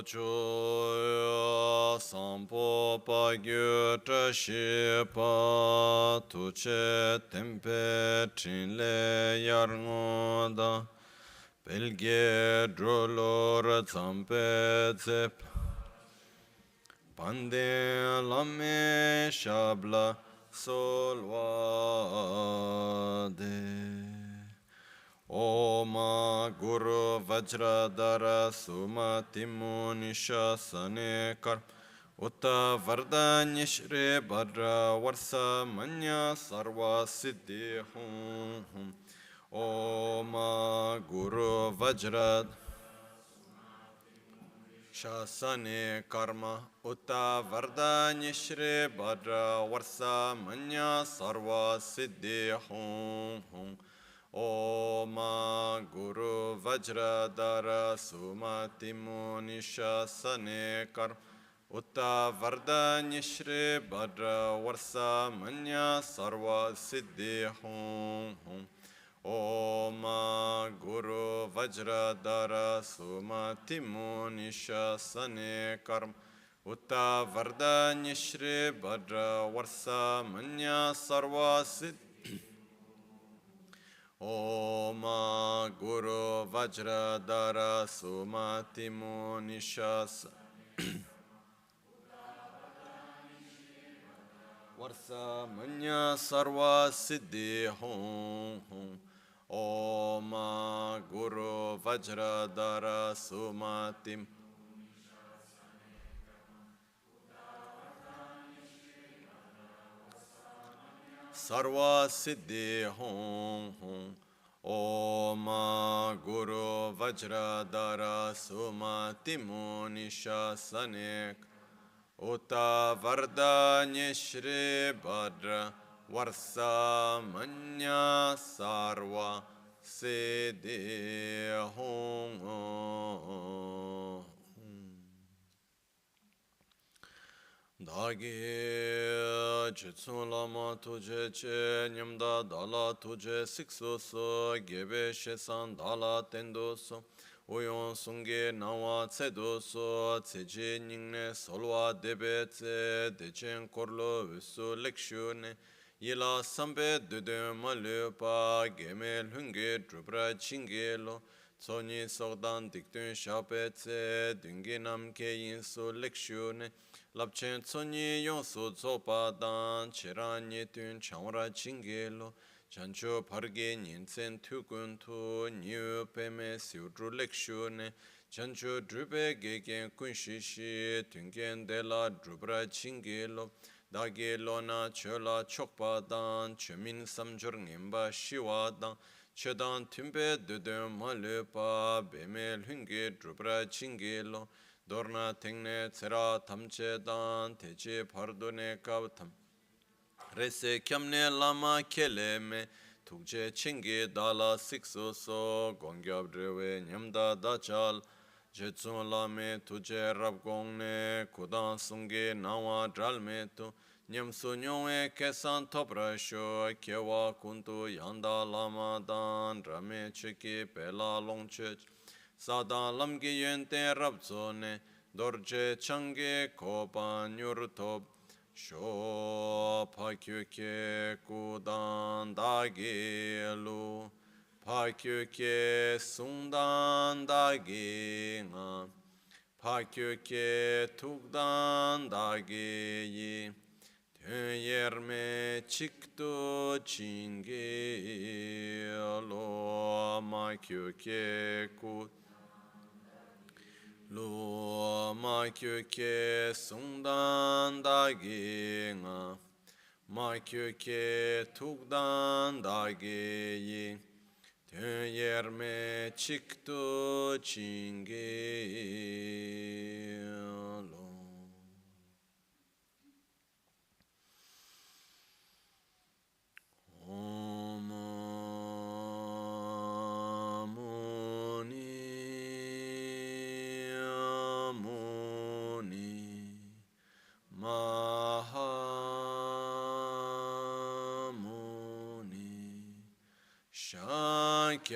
Choya sampo pa gyu tra shi pa tu che tempe chin le yar ngoda pelge drolor zampe zep pande lame shabla solvade Oma Guru Vajradhara Sumati Munisha Sanekar Utta Vardanya Shri Bhadra Varsa Manya Sarva Siddhi Hum Hum Oma Guru Vajradhara Shasane Karma Utta Vardanya Shri Bhadra Varsa Manya Sarva Siddhi Hum Hum Oma Guru Vajradhara Sumati Munisha Sane Karma Utta Vardanya Shri Bhadra Varsa Manya Sarva Siddhi Hum Hum Oma Guru Vajradhara Sumati Munisha Sane Karma Utta Vardanya Shri Bhadra Varsa Manya Sarva Siddhi Oma Guru Vajradhara Sumati Munisha Varsa Manya Sarva Siddhi Hum Hum Oma Guru Vajradhara Sumati Sarva Siddhi Hum Hum Oma Guru Vajradhara Sumati Munisha Sanek Uta Vardanya Shri Bhadra Varsa Manya Sarva Siddhi Hum Dagi Jitsun Lama Tuje Che Nyamda Dala Tuje Sikso So Gebe Shesan Dala Tendo So Oyon Sunge Nawa Tsedo So Tseje Nyingne Solwa Debe Tse Dechen Korlo Visu Lekshune Yila Sambe Dudu Malupa Gemel Hunge Drupra Chingelo Tsoni Sogdan Diktun Shape Tse Dungi Namke Yinsu Lekshune Lapchen tsonyi yonsu tsopa dan chiranyi tun chanwara chingelo chancho parge nyinsen tukun tu nyu peme siudru lekshune chancho drupe gegen kunshishi tungen dela drupra chingelo dage lona chola chokpa dan chomin samjur ngimba shiwa dan chodan tumpe dudun malupa bemel hungi drupra chingelo Dorna tengne tsera tamche dan teche pardone kavatam Rese kyamne lama kele me tukche chingi dala sikso so gongyab drewe nyamda dachal Jetsun lame tuje rab gongne kudan sungi nawa dralme tu Nyamsu nyongwe kesan topra sho kewa kuntu yanda lama dan rame cheki pela longche Sadan lamgi yente rabzone dorje change kopa nyurtop sho pakyuke kudan dagelu pakyuke sundan dagi nga pakyuke tukdan dagi yerme chikto chinge lo makyuke kudan Lo ma kyo ke sungdan dagi nga ma kyo ke tukdan dagi yi ten yerme chikto chinge lo Shakyamuni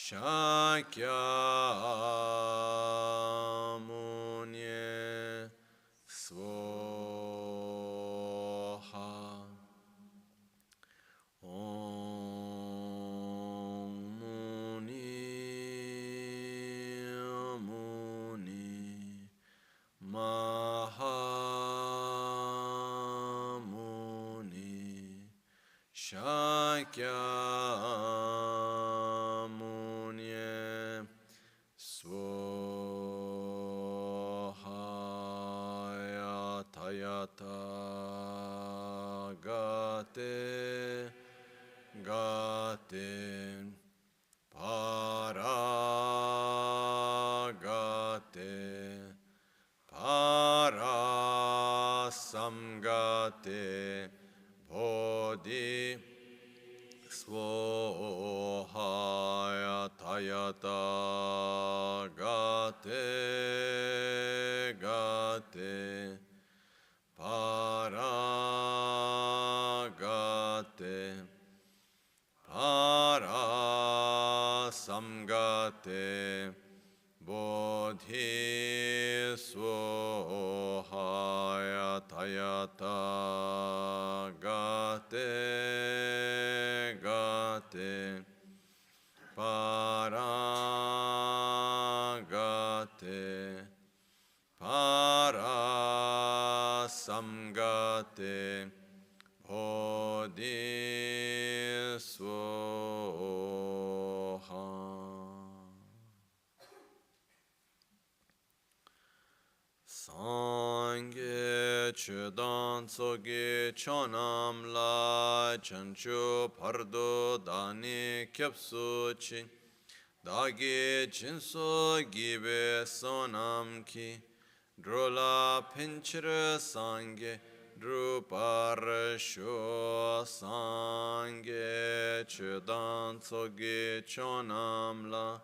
Shakyamunye Svoha. Om Muni Muni Mahamuni Shakyamunye Svohaya Tayata Gate Gate Paragate Parasamgate Bodhi Svohaya Tayata Gate Gate Paragate Parasamgate Bodhi Svohaya Tayata Gate Gate Paragate Parasamgate Bodhi Svoha. Sangye Chudan Tsoge Chonam La Chanchu Pardo Dani Kyapsu Chi Dagi Jinso Gibe Sonam Ki Drola Pinchira Sangye Druparasho Sangye Chudan Tsoge Chonam La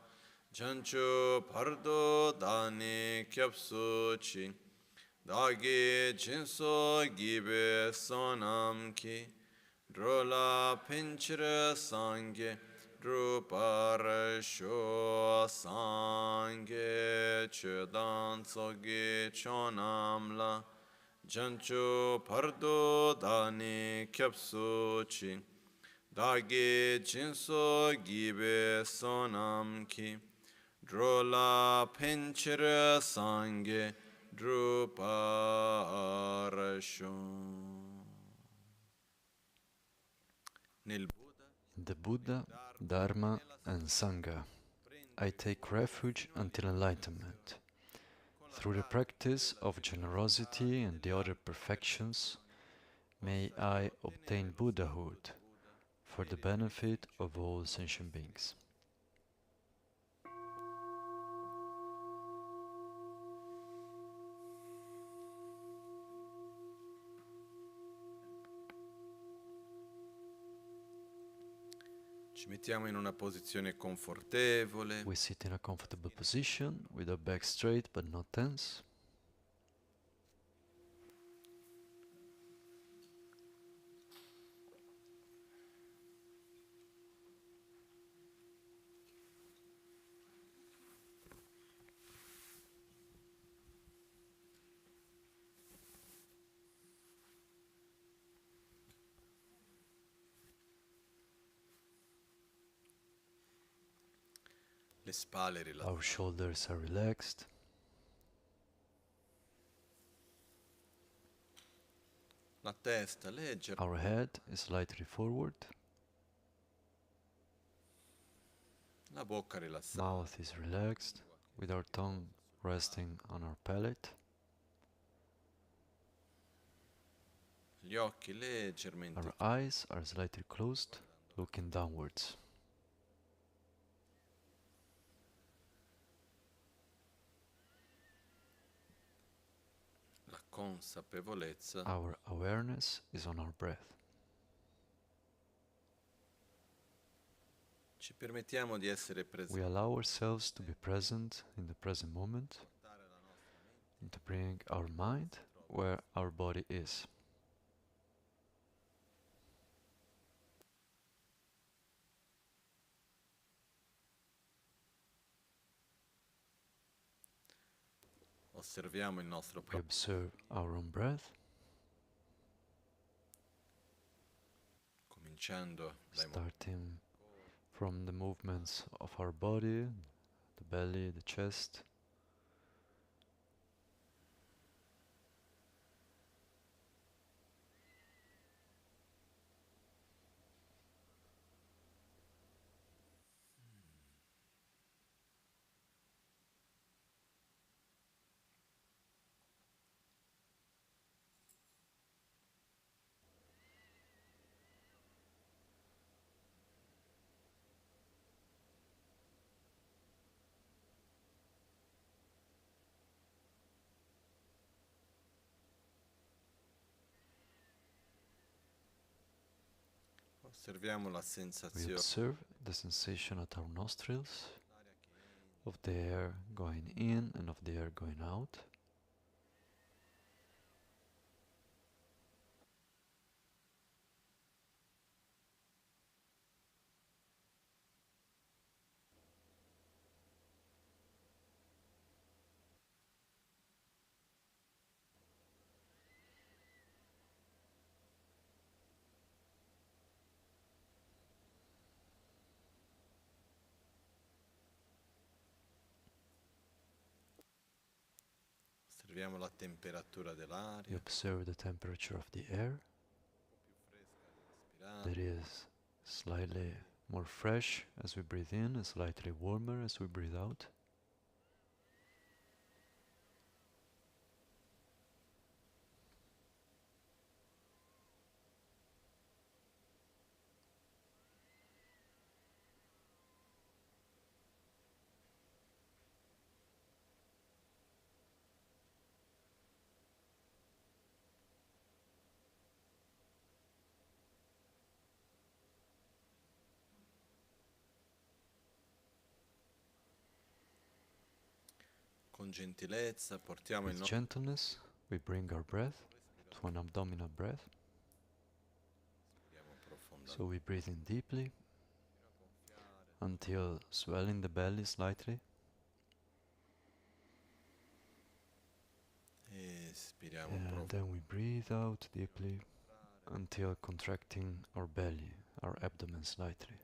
Chanchu Pardo Dani Kyapsu Chi Dagi Jinso Gibe Sonam Ki Drola Pinchira Sangye Druparasho Sangye Chudan Tsoge Chonam La Jancho Pardo Dani Kyapsu Chi Dagi Jinso Gibe Sonam Ki Drola Pinchira Sangye Druparasho. In the Buddha, Dharma and Sangha, I take refuge until enlightenment. Through the practice of generosity and the other perfections, may I obtain Buddhahood for the benefit of all sentient beings. Ci mettiamo in una posizione confortevole. We sit in a comfortable position with our back straight but not tense. Le spalle rilassate. Our shoulders are relaxed. La testa leggera. Our head is slightly forward. La bocca rilassata. Mouth is relaxed, with our tongue resting on our palate. Gli occhi leggermente. Our eyes are slightly closed, looking downwards. La consapevolezza. Our awareness is on our breath. Ci permettiamo di essere presenti. We allow ourselves to be present in the present moment and to bring our mind where our body is. Osserviamo il nostro We proprio observe our own breath, cominciando dai starting from the movements of our body, the belly, the chest. osserviamo la We sensazione observe the sensation at our nostrils of the air going in and of the air going out. osserviamo la temperatura We dell'aria, observe the temperature of the air, respirare, that is slightly more fresh as we breathe in and slightly warmer as we breathe out. con gentilezza portiamo il With nostro gentleness, we bring our breath to an abdominal breath. respiriamo profondamente, So we breathe in deeply until swelling the belly slightly. espiriamo And then we breathe out deeply until contracting our belly, our abdomen slightly.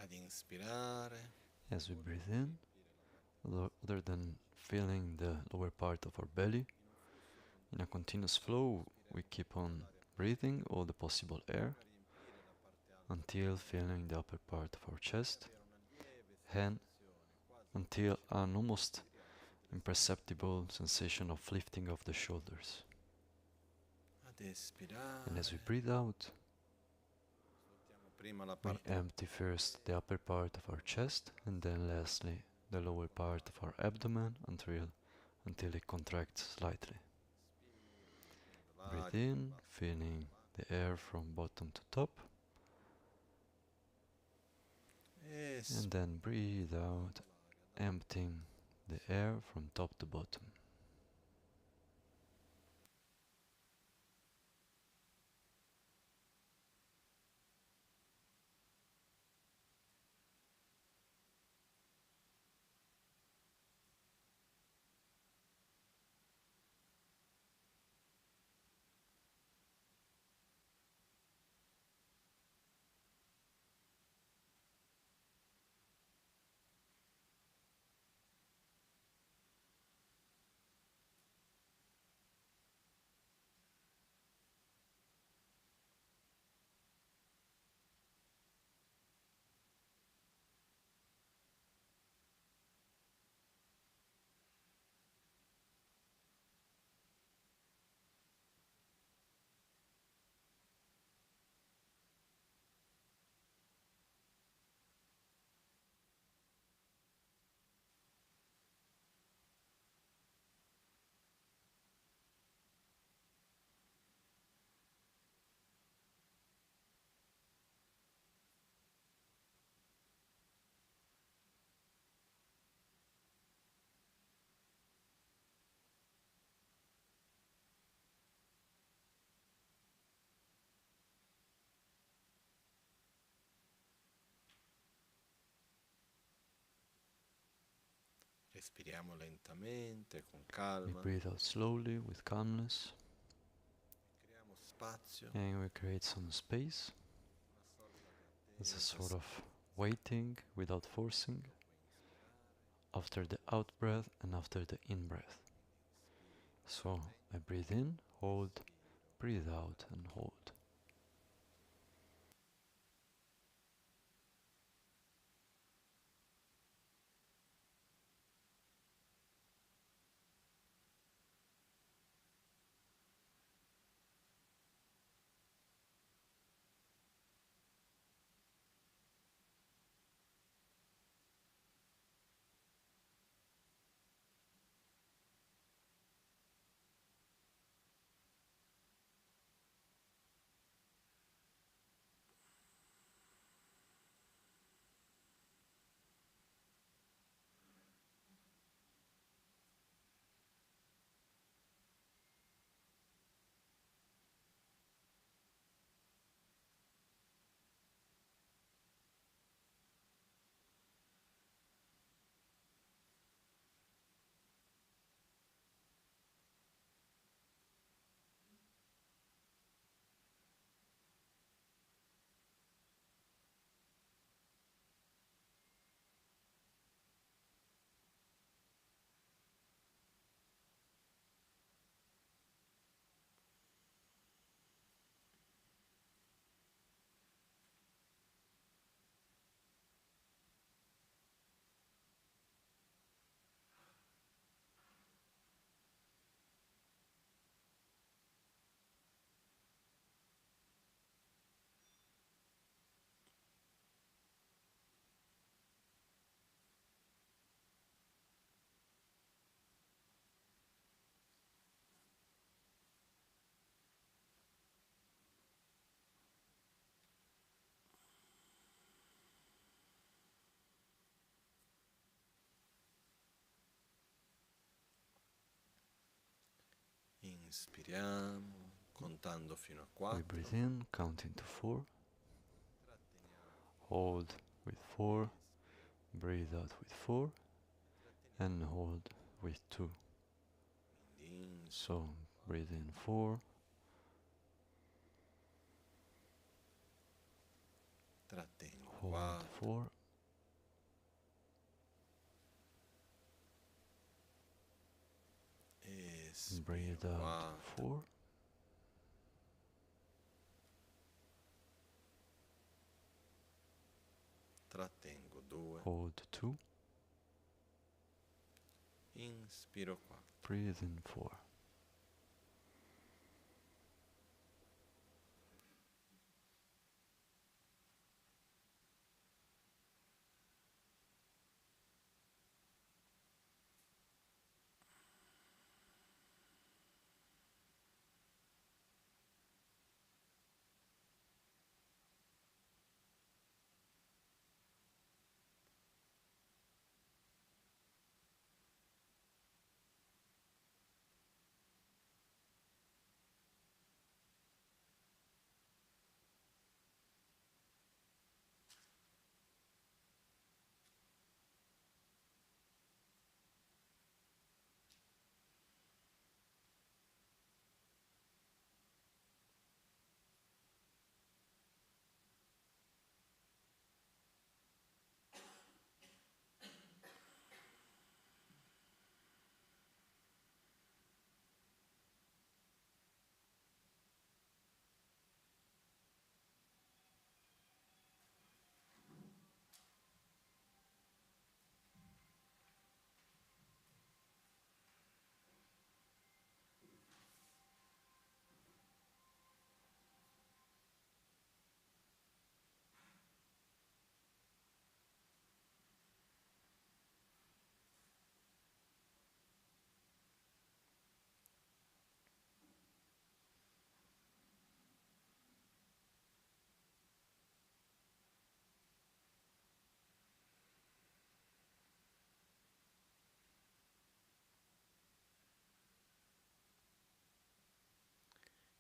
ad inspirare, As we breathe in, other than feeling the lower part of our belly, in a continuous flow, we keep on breathing all the possible air until feeling the upper part of our chest, hand, until an almost imperceptible sensation of lifting of the shoulders. ad espirare, And as we breathe out, sfruttiamo prima la we parte empty first the upper part of our chest and then lastly the lower part of our abdomen until it contracts slightly. Breathe in, feeling the air from bottom to top, and then breathe out, emptying the air from top to bottom. Espiriamo lentamente, con We calma. breathe out slowly with calmness, Creiamo spazio. and we create some space. Una sorta di It's a attesa. sort of waiting without forcing after the out breath and after the in breath. So I breathe in, hold, breathe out and hold. Inspiriamo, contando fino a We 4. breathe in, counting to 4, Tratteniamo. hold with 4, breathe out with 4, and hold with 2. Quindi So breathe in 4, trattengo hold 4. 4, breathe Espiro out 4. 4, Trattengo 2. hold 2, Inspiro 4. breathe in 4.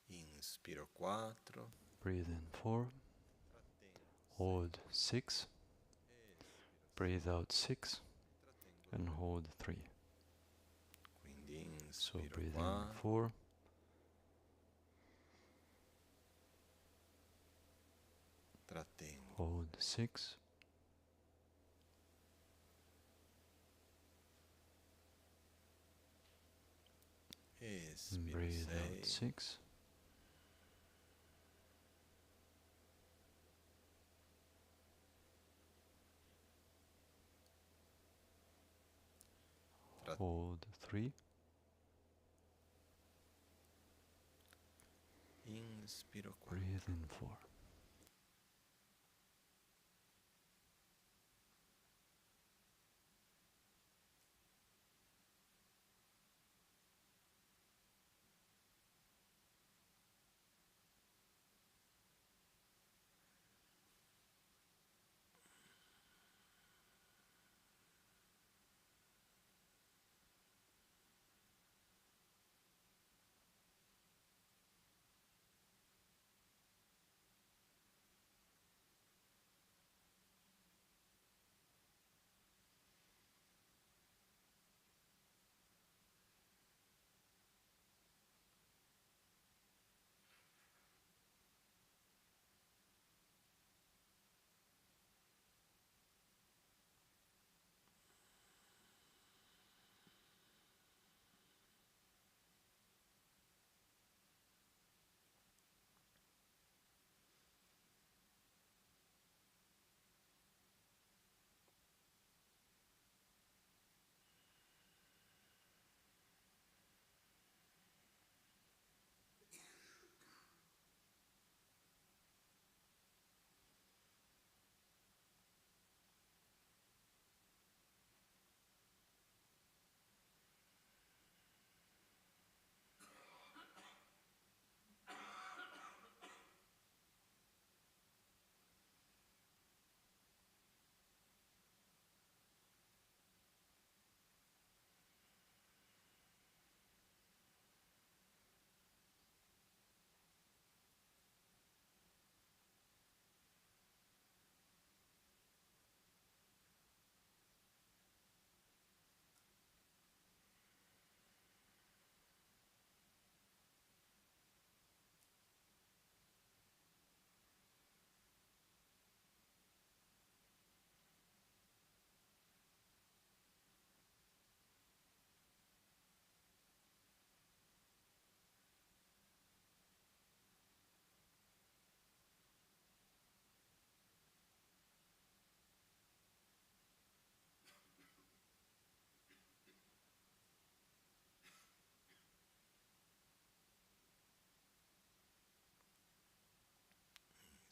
Inspiro 4. Breathe in 4, Trattengo hold 6, breathe out 6, and hold 3. Quindi So inspiro breathe qua, in 4, trattengo, hold 6, espiro breathe out 6, 6, hold 3, inspiro qua. breathe in 4.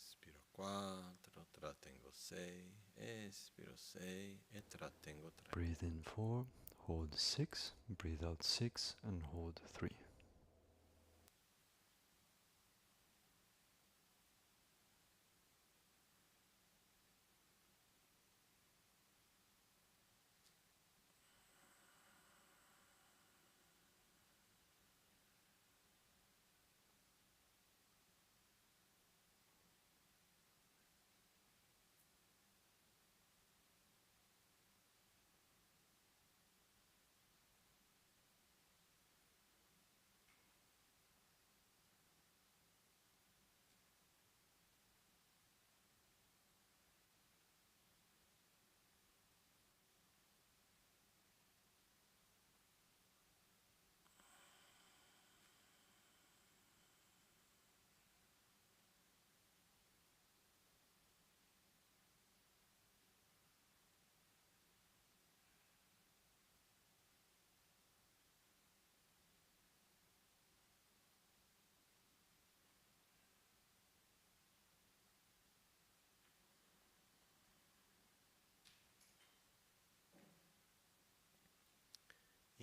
Inspiro 4, trattengo 6, espiro 6 e trattengo 3. Breathe in 4, hold 6, breathe out 6 and hold 3.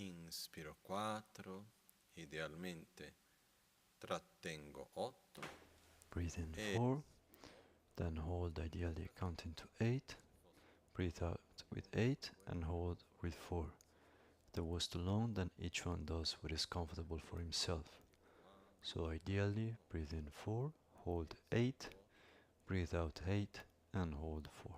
Inspiro 4, idealmente trattengo 8 Breathe in e 4, then hold ideally counting to 8, breathe out with 8 and hold with 4. If there was too long, then each one does what is comfortable for himself. So ideally, breathe in 4, hold 8, breathe out 8 and hold 4.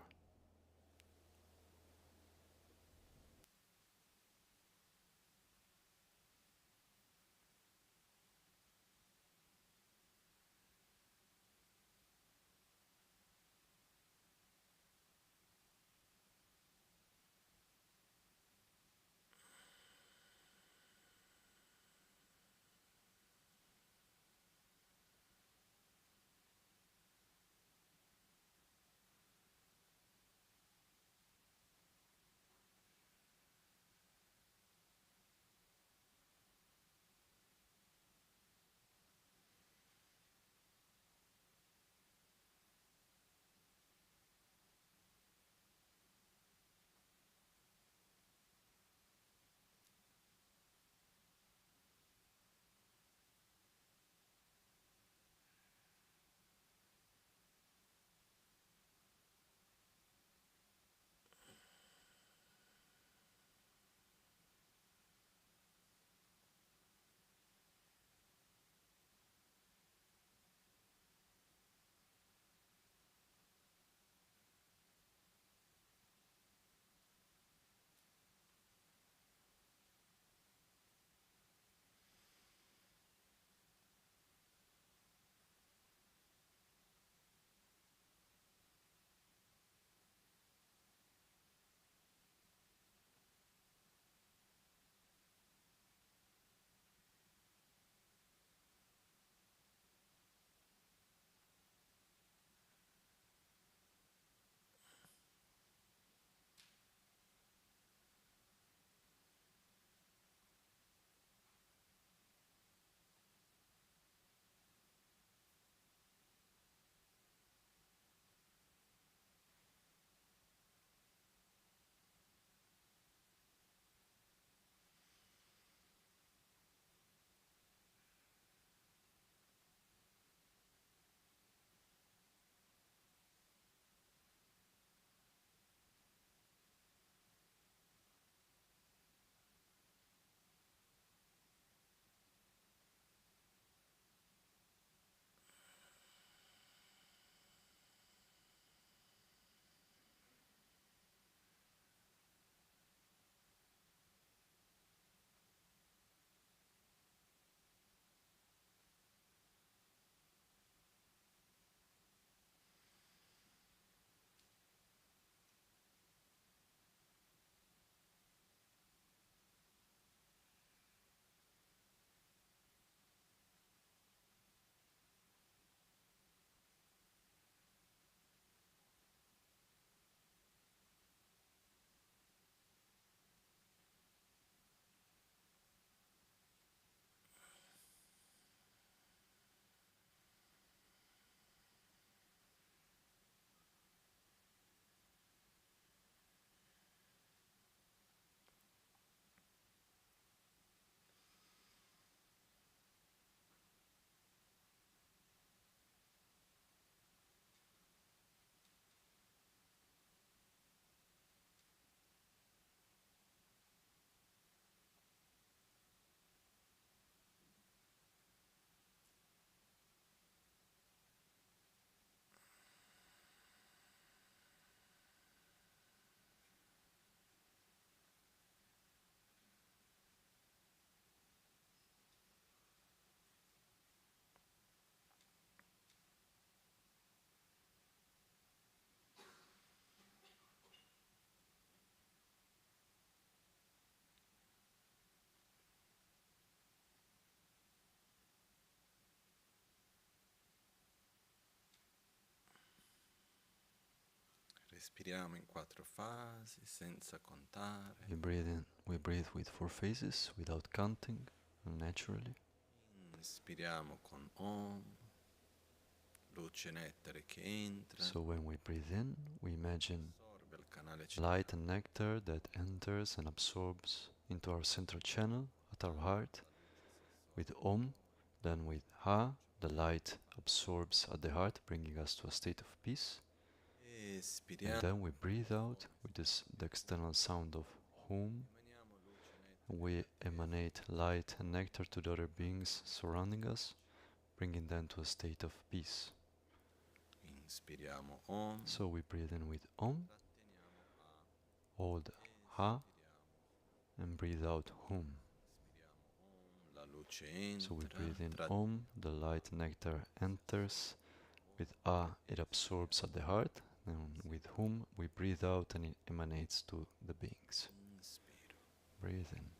Respiriamo in 4 fasi senza contare. We breathe with 4 phases without counting, naturally. Inspiriamo con Om, luce nettare che entra. So when we breathe in, we imagine Assorbe il canale light and nectar that enters and absorbs into our central channel at our heart. With Om, then with Ha, the light absorbs at the heart, bringing us to a state of peace. And then we breathe out with the external sound of Hum. We emanate light and nectar to the other beings surrounding us, bringing them to a state of peace. Inspiriamo Om. So we breathe in with Om, hold Ha, and breathe out Hum. So we breathe in Om, the light nectar enters. With Ah, it absorbs at the heart. And with Hum, we breathe out and it emanates to the beings. Breathe in.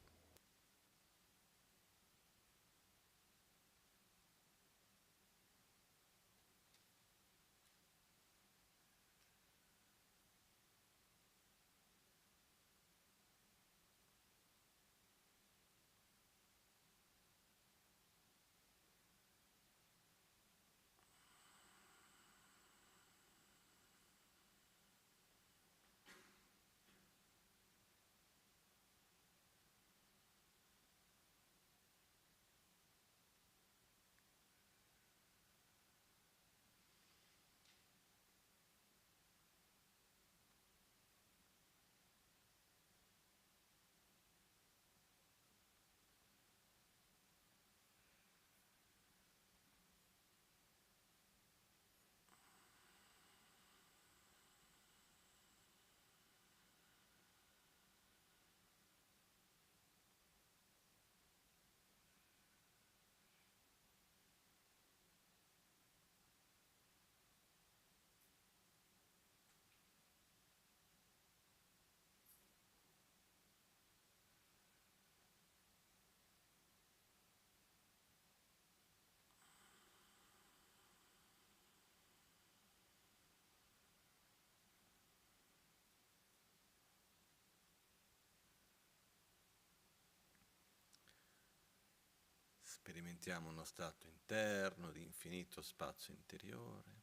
Sperimentiamo uno stato interno di infinito spazio interiore.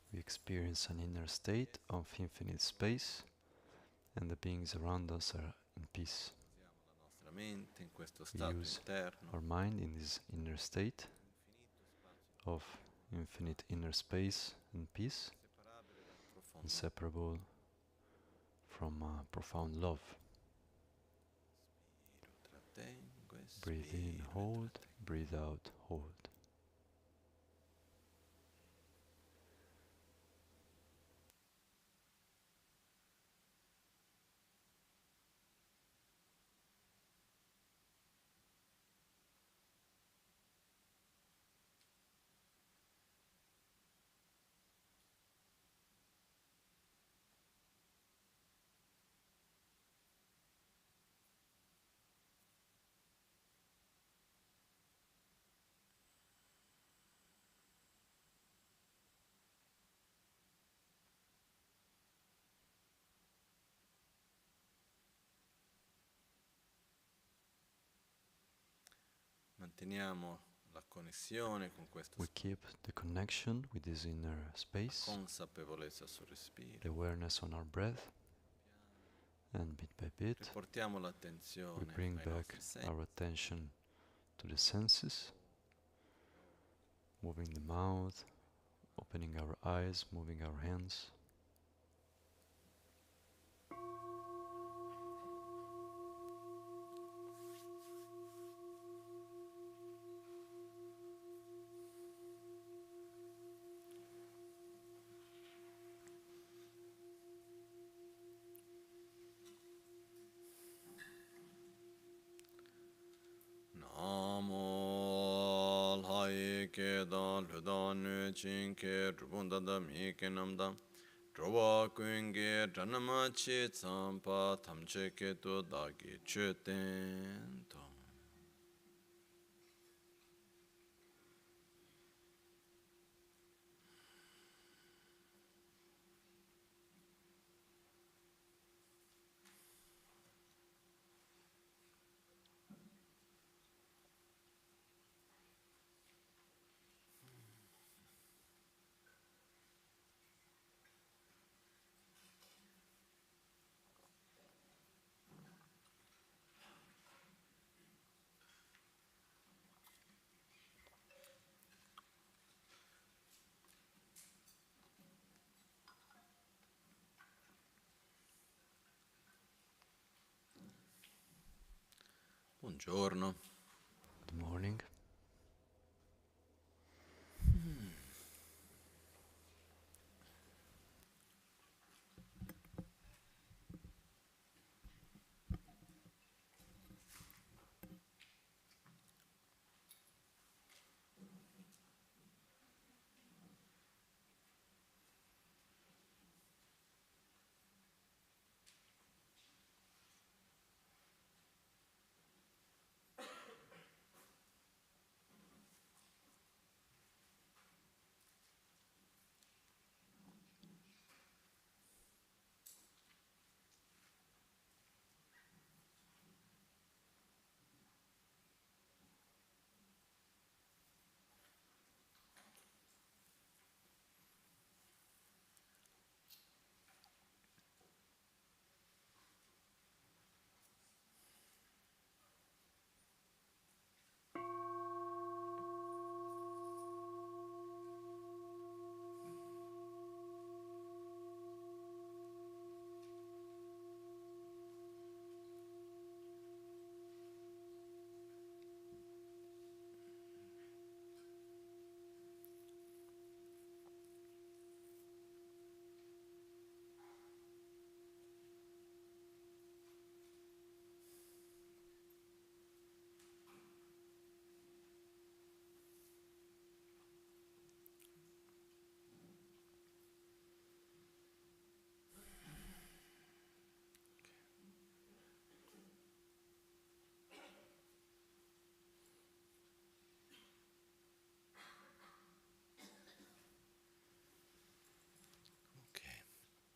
We experience an inner state of infinite space, and the beings around us are in peace. La nostra mente in questo We stato use interno. our mind in this inner state of infinite inner space and peace, inseparable from profound love. Breathe in, hold, breathe out, hold. Manteniamo la connessione con questo We keep the connection with this inner space, consapevolezza sul respiro. the awareness on our breath, and bit by bit Riportiamo we l'attenzione bring ai back nostri sensi. our attention to the senses, moving the mouth, opening our eyes, moving our hands. Namo Alhaye Kedan Ludan Nuchin Ke Drubunda da Mike Namda Droba Kuinge Dranama Chi Tsampa Tamche Ketu Dagi Chuten Tom. Buongiorno. Good morning.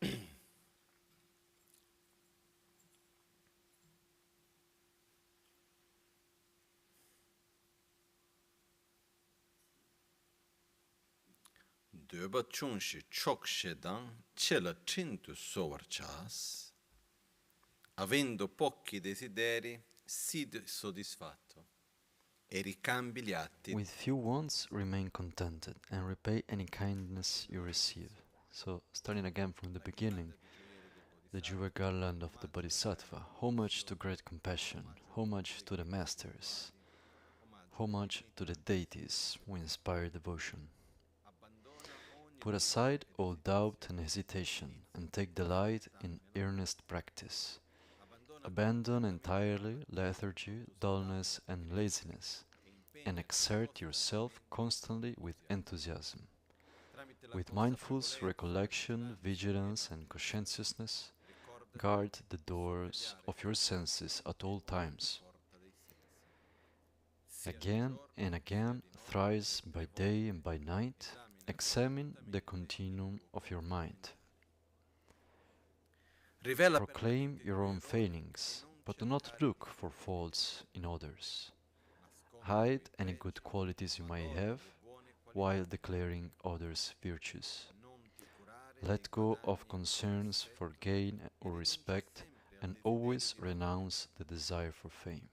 Okay. Döba chungshi chok shedan cela trintu sowar chas, avendo pochi desideri, sid soddisfatto, e ricambi gli atti. With few wants, remain contented, and repay any kindness you receive. So, starting again from the beginning, the jewel garland of the Bodhisattva, homage to great compassion, homage to the masters, homage to the deities who inspire devotion. Put aside all doubt and hesitation, and take delight in earnest practice. Abandon entirely lethargy, dullness, and laziness, and exert yourself constantly with enthusiasm. With mindful recollection, vigilance, and conscientiousness, guard the doors of your senses at all times. Again and again, thrice by day and by night, examine the continuum of your mind. Proclaim your own failings, but do not look for faults in others. Hide any good qualities you may have, while declaring others' virtues. Let go of concerns for gain or respect, and always renounce the desire for fame.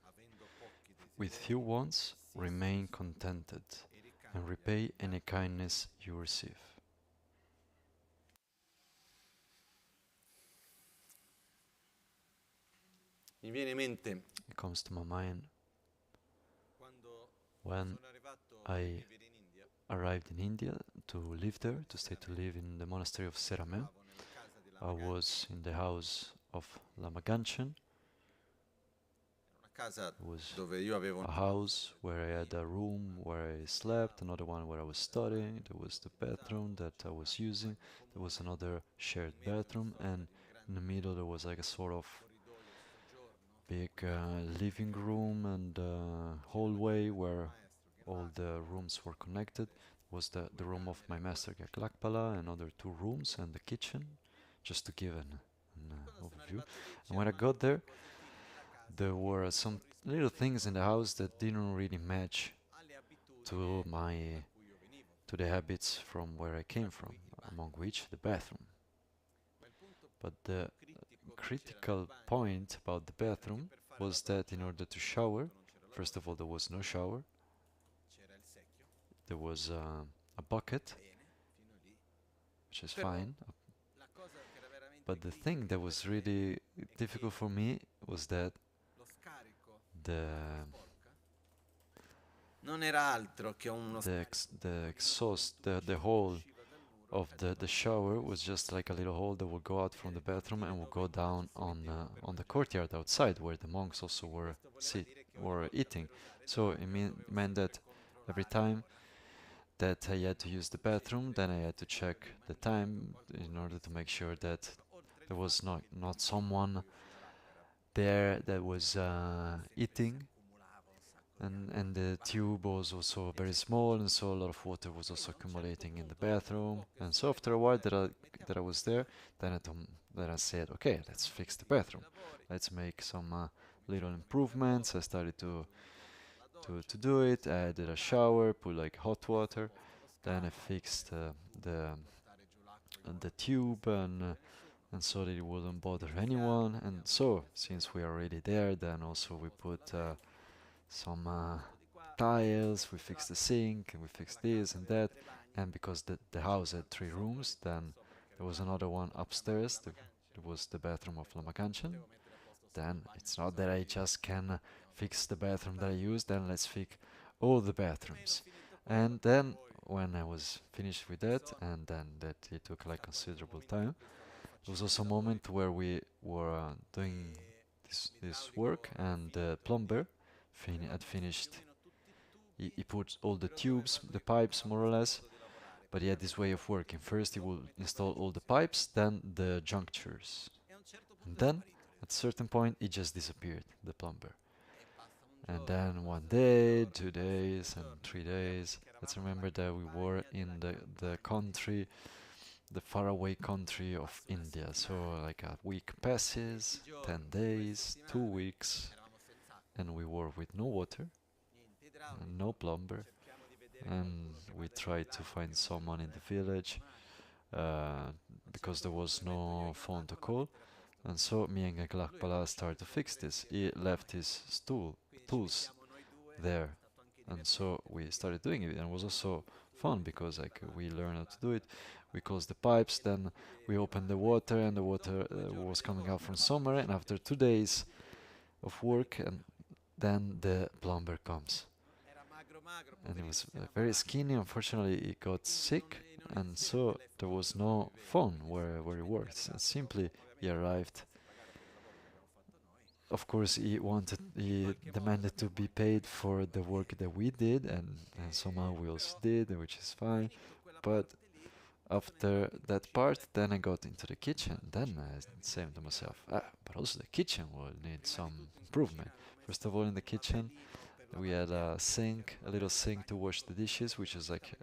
With few wants, remain contented, and repay any kindness you receive. Mi viene in mente It comes to my mind when I arrived in India to live there, to stay to live in the monastery of Serame. I was in the house of Lama Ganchen. It was a house where I had a room where I slept, another one where I was studying. There was the bathroom that I was using. There was another shared bathroom, and in the middle there was like a sort of big living room and hallway where all the rooms were connected. Was the room of my master Gaklakpala, and other two rooms, and the kitchen, just to give an overview. And when I got there, there were some little things in the house that didn't really match to the habits from where I came from, among which the bathroom. But the critical point about the bathroom was that in order to shower, first of all, there was no shower. There was a bucket, which is fine. But the thing that was really difficult for me was that the non era altro che uno the exhaust, the hole of the shower was just like a little hole that would go out from the bathroom and would go down on the courtyard outside where the monks also were eating. So it meant that every time that I had to use the bathroom, then I had to check the time in order to make sure that there was not someone there that was eating, and the tube was also very small, and so a lot of water was also accumulating in the bathroom. And so after a while that I was there, then I said, okay, let's fix the bathroom, let's make some little improvements. I started to do it. I did a shower, put like hot water, then I fixed the tube, and so that it wouldn't bother anyone. And so since we are already there, then also we put some tiles, we fixed the sink, and we fixed this and that. And because the house had 3 rooms, then there was another one upstairs. It was the bathroom of Lama Kanchan. Then it's not that I just can fix the bathroom that I use, then let's fix all the bathrooms. And then when I was finished with that, and then that it took like considerable time, there was also a moment where we were doing this work, and the plumber had finished. He put all the tubes, the pipes more or less, but he had this way of working. First he would install all the pipes, then the junctures, and then at a certain point he just disappeared, the plumber. And then 1 day, 2 days, and 3 days. Let's remember that we were in the country, the faraway country of India. So like a week passes, 10 days, 2 weeks, and we were with no water, and no plumber, and we tried to find someone in the village because there was no phone to call. And so me and Gaglakpala started to fix this. He left his tools there, and so we started doing it, and it was also fun because like we learned how to do it. We closed the pipes, then we opened the water, and the water was coming out from somewhere. And after 2 days of work, and then the plumber comes, and he was very skinny. Unfortunately, he got sick, and so there was no phone where he works. And simply he arrived. Of course, he demanded to be paid for the work that we did, and somehow we also did, which is fine. But after that part, then I got into the kitchen. Then I said to myself, but also the kitchen will need some improvement. First of all, in the kitchen, we had a sink, a little sink to wash the dishes, which is like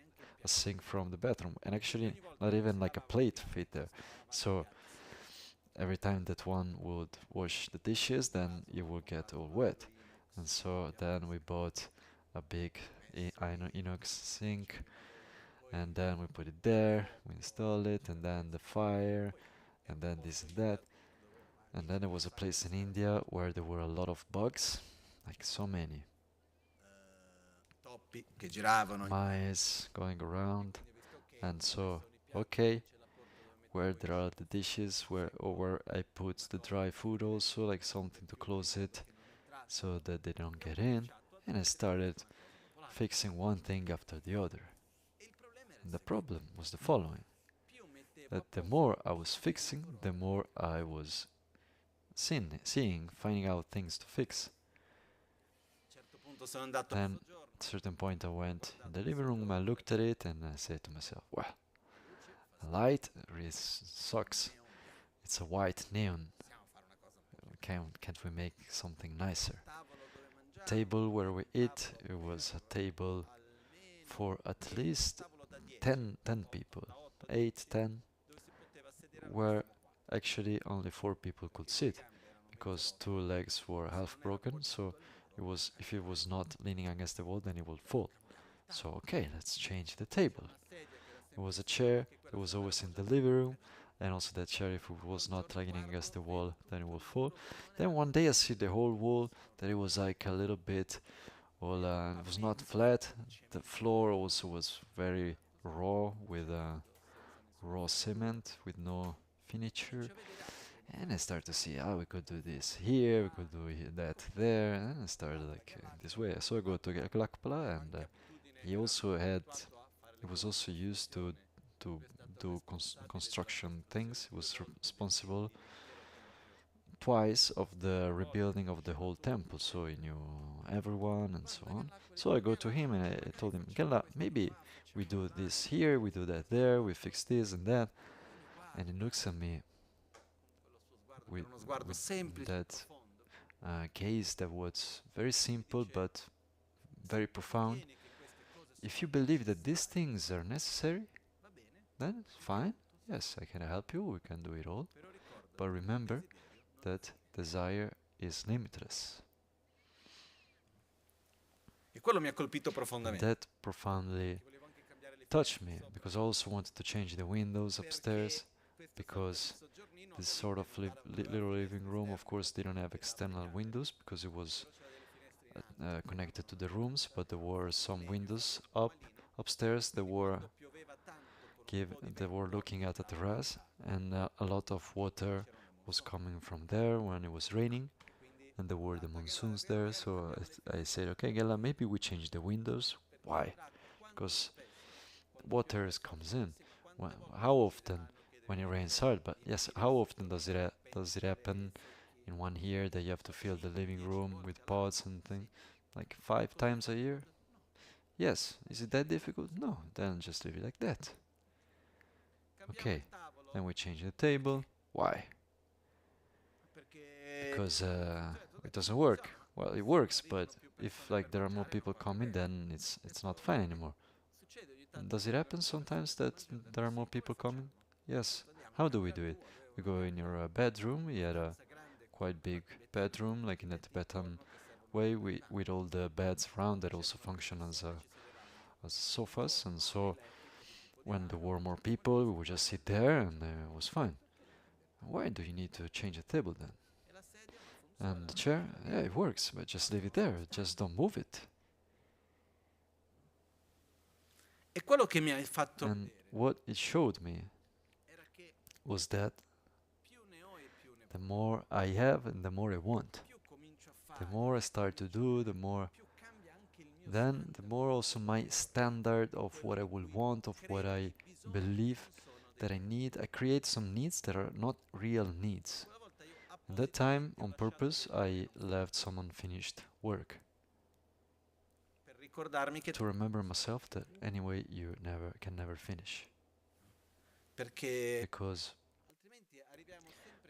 a sink from the bathroom, and actually not even like a plate fit there. So every time that one would wash the dishes, then you will get all wet. And so then we bought a big inox sink, and then we put it there, we installed it, and then the fire, and then this and that. And then there was a place in India where there were a lot of bugs, like so many mice going around. And so, okay, where there are the dishes, where I put the dry food also, like something to close it so that they don't get in. And I started fixing one thing after the other. And the problem was the following: that the more I was fixing, the more I was finding out things to fix. Then at a certain point I went in the living room, I looked at it, and I said to myself, well, light really sucks. It's a white neon. Can't we make something nicer? Table where we eat, it was a table for at least 10 people, 8, 10, where actually only 4 people could sit because 2 legs were half broken. So if it was not leaning against the wall, then it would fall. So okay, let's change the table. There was a chair that was always in the living room, and also that chair, if it was not leaning against the wall, then it would fall. Then one day I see the whole wall, that it was like a little bit, well, it was not flat. The floor also was very raw, with raw cement, with no furniture. And I started to see, we could do this here, we could do that there, and I started like this way. So I go to Lakpala, and he also had, he was also used to do construction things. He was responsible twice of the rebuilding of the whole temple, so he knew everyone and so on. So I go to him and I told him, Gela, maybe we do this here, we do that there, we fix this and that. And he looks at me with that gaze that was very simple but very profound. If you believe that these things are necessary, then it's fine. Yes, I can help you, we can do it all. But remember that desire is limitless. That profoundly touched me, because I also wanted to change the windows upstairs, because this sort of little living room, of course, didn't have external windows because it was connected to the rooms, but there were some windows upstairs that were looking at the terrace, and a lot of water was coming from there when it was raining, and there were the monsoons there. So I said, okay, Gela, maybe we change the windows. Why? Because water comes in. How often? When it rains hard, but yes, how often does it happen in 1 year that you have to fill the living room with pots and things? Like 5 times a year? Yes. Is it that difficult? No. Then just leave it like that. Okay. Then we change the table. Why? Because it doesn't work. Well, it works, but if like there are more people coming, then it's not fine anymore. Does it happen sometimes that there are more people coming? Yes. How do we do it? We go in your bedroom. We had a quite big bedroom, like in the Tibetan way, with all the beds around that also function as sofas. And so when there were more people, we would just sit there, and it was fine. Why do you need to change the table then? And the chair, yeah, it works, but just leave it there. Just don't move it. And what it showed me was that the more I have and the more I want, the more I start to do, the more also my standard of what I will want, of what I believe that I need. I create some needs that are not real needs. At that time, on purpose, I left some unfinished work to remember myself that anyway you can never finish. Because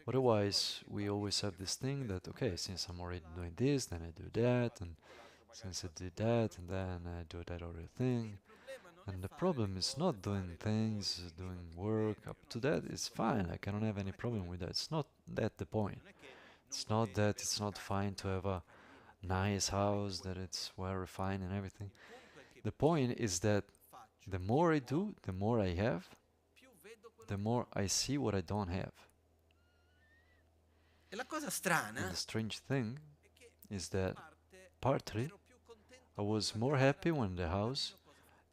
otherwise we always have this thing that, okay, since I'm already doing this, then I do that, and since I did that, and then I do that other thing. And the problem is not doing things, doing work. Up to that, it's fine. Like, I don't have any problem with that. It's not that the point. It's not that it's not fine to have a nice house, that it's well refined and everything. The point is that the more I do, the more I have, the more I see what I don't have. And the strange thing is that partly I was more happy when the house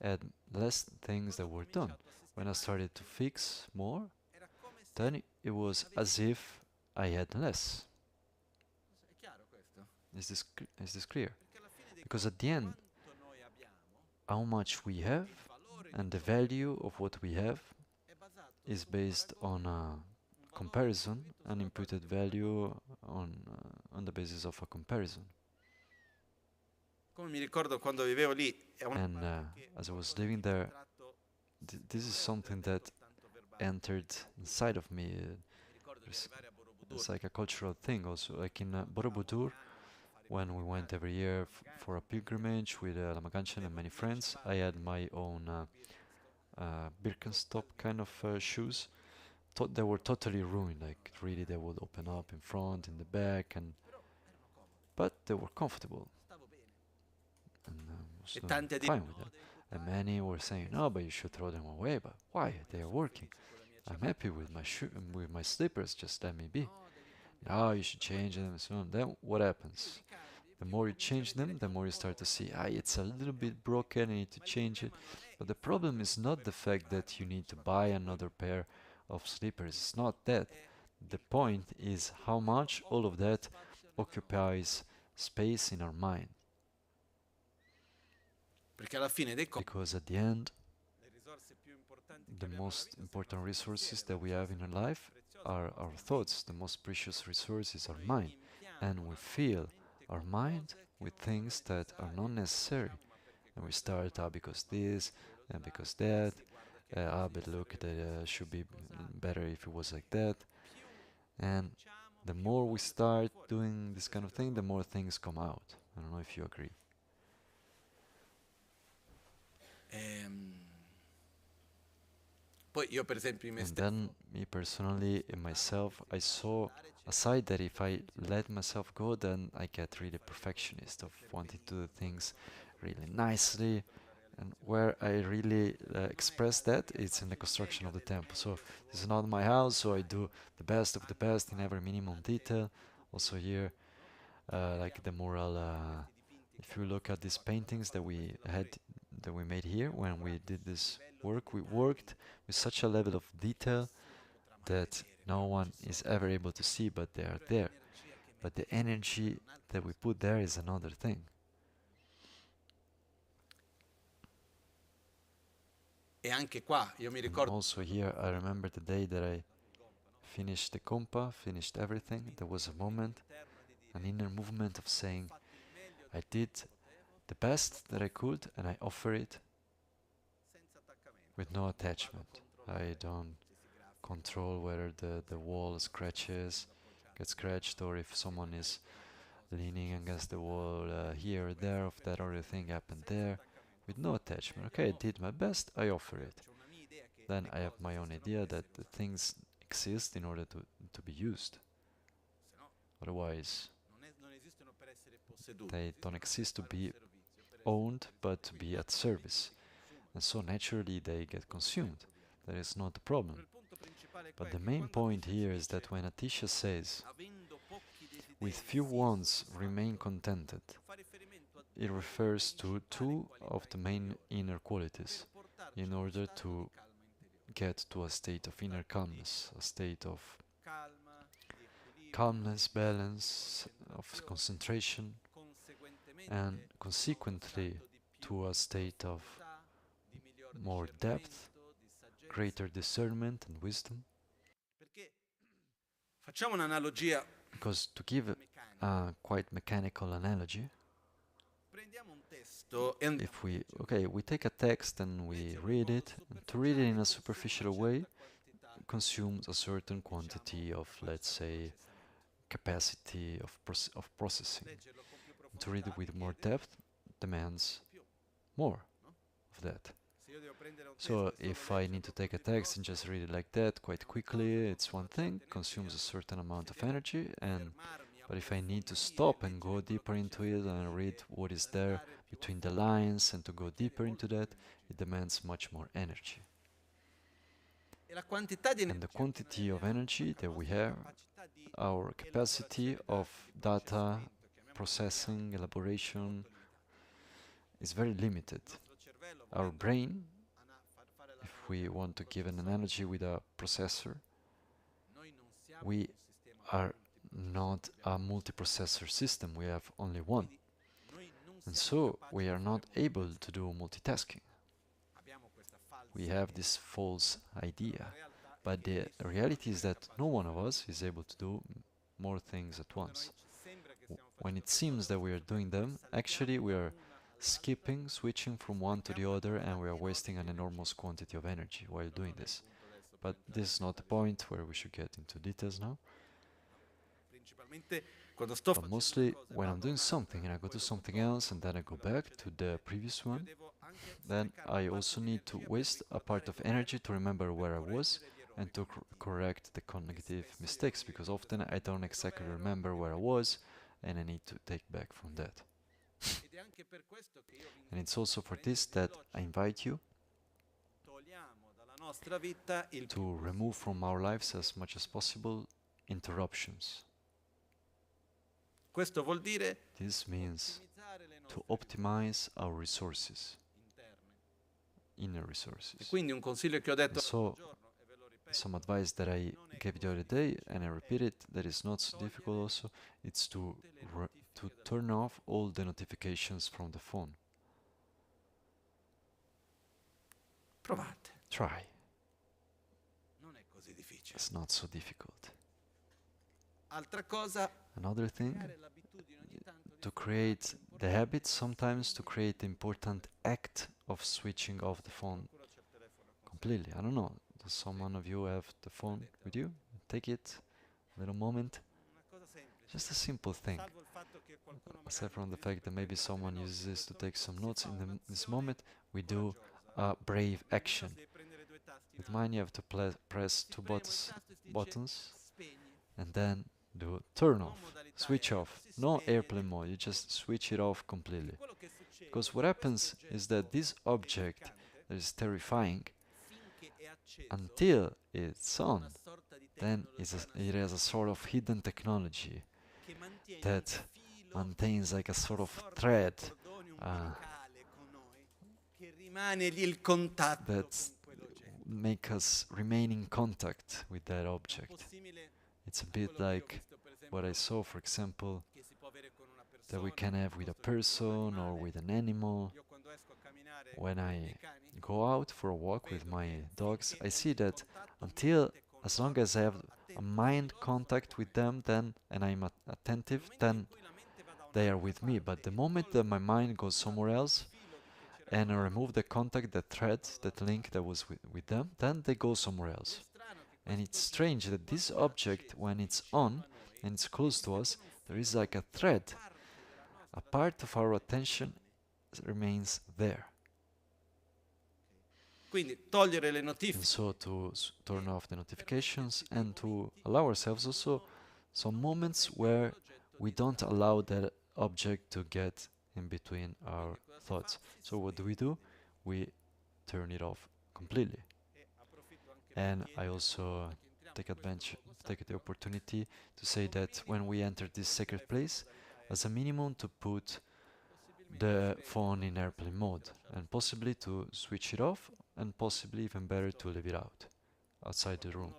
had less things that were done. When I started to fix more, then it was as if I had less. Is this clear? Because at the end, how much we have and the value of what we have is based on a comparison, an imputed value on the basis of a comparison. And as I was living there, this is something that entered inside of me. It's like a cultural thing also. Like in Borobudur, when we went every year for a pilgrimage with Lama Michel and many friends, I had my own Birkenstock kind of shoes. They were totally ruined, like really they would open up in front, in the back, but they were comfortable. And was fine with them. And many were saying, no, but you should throw them away. But why? They are working. I'm happy with my slippers, just let me be. No, you should change them and so on. Then what happens? The more you change them, the more you start to see, it's a little bit broken, I need to change it. But the problem is not the fact that you need to buy another pair of slippers. It's not that. The point is how much all of that occupies space in our mind. Because at the end, the most important resources that we have in our life are our thoughts. The most precious resource is our mind. And we fill our mind with things that are not necessary. And we start, because this, and because that, but look, that should be better if it was like that. And the more we start doing this kind of thing, the more things come out. I don't know if you agree. And then, me personally, in myself, I saw a side that if I let myself go, then I get really perfectionist of wanting to do things really nicely. And where I really express that, it's in the construction of the temple. So this is not my house, so I do the best of the best in every minimum detail. Also here, like the mural, if you look at these paintings that we made here, when we did this work, we worked with such a level of detail that no one is ever able to see, but they are there. But the energy that we put there is another thing. And also here, I remember the day that I finished the compa, finished everything. There was a moment, an inner movement of saying, I did the best that I could and I offer it with no attachment. I don't control whether the wall gets scratched, or if someone is leaning against the wall here or there, if that other thing happened there, with no attachment. Okay, I did my best, I offer it. Then I have my own idea that the things exist in order to be used. Otherwise, they don't exist to be owned, but to be at service. And so naturally they get consumed. That is not the problem. But the main point here is that when Atisha says, with few wants remain contented, it refers to two of the main inner qualities in order to get to a state of inner calmness, a state of calmness, balance, of concentration, and consequently to a state of more depth, greater discernment and wisdom. Because to give a quite mechanical analogy, if we take a text and we read it, and to read it in a superficial way consumes a certain quantity of, let's say, capacity of processing. And to read it with more depth demands more of that. So if I need to take a text and just read it like that quite quickly, it's one thing, consumes a certain amount of energy, but if I need to stop and go deeper into it and read what is there between the lines and to go deeper into that, it demands much more energy. And the quantity of energy that we have, our capacity of data processing, elaboration, is very limited. Our brain, if we want to give an analogy with a processor, we are not a multiprocessor system, we have only one. And so we are not able to do multitasking. We have this false idea. But the reality is that no one of us is able to do more things at once. When it seems that we are doing them, actually we are skipping, switching from one to the other, and we are wasting an enormous quantity of energy while doing this. But this is not the point where we should get into details now. But mostly when I'm doing something and I go to something else and then I go back to the previous one, then I also need to waste a part of energy to remember where I was and to correct the cognitive mistakes, because often I don't exactly remember where I was and I need to take back from that. And it's also for this that I invite you to remove from our lives as much as possible interruptions. This means to optimize our resources, inner resources. And so some advice that I gave the other day, and I repeat it, that is not so difficult also, it's to turn off all the notifications from the phone. Provate. Try. It's not so difficult. Another thing, to create the habit, sometimes to create the important act of switching off the phone completely. I don't know, does someone of you have the phone with you? Take it, a little moment. Just a simple thing. Aside from the fact that maybe someone uses this to take some notes, in this moment we do a brave action. With mine you have to press two buttons and then do turn off, switch off. No airplane mode, you just switch it off completely. Because what happens is that this object that is terrifying, until it's on, then it has a sort of hidden technology that maintains like a sort of thread that make us remain in contact with that object. It's a bit like what I saw, for example, that we can have with a person or with an animal. When I go out for a walk with my dogs, I see that as long as I have a mind contact with them, then, and I'm attentive, then they are with me. But the moment that my mind goes somewhere else, and I remove the contact, the thread, that link that was with them, then they go somewhere else. And it's strange that this object, when it's on and it's close to us, there is like a thread. A part of our attention remains there. And so to turn off the notifications and to allow ourselves also some moments where we don't allow that object to get in between our thoughts. So what do? We turn it off completely. And I also take the opportunity to say that when we enter this sacred place, as a minimum to put the phone in airplane mode and possibly to switch it off, and possibly even better to leave it outside the room.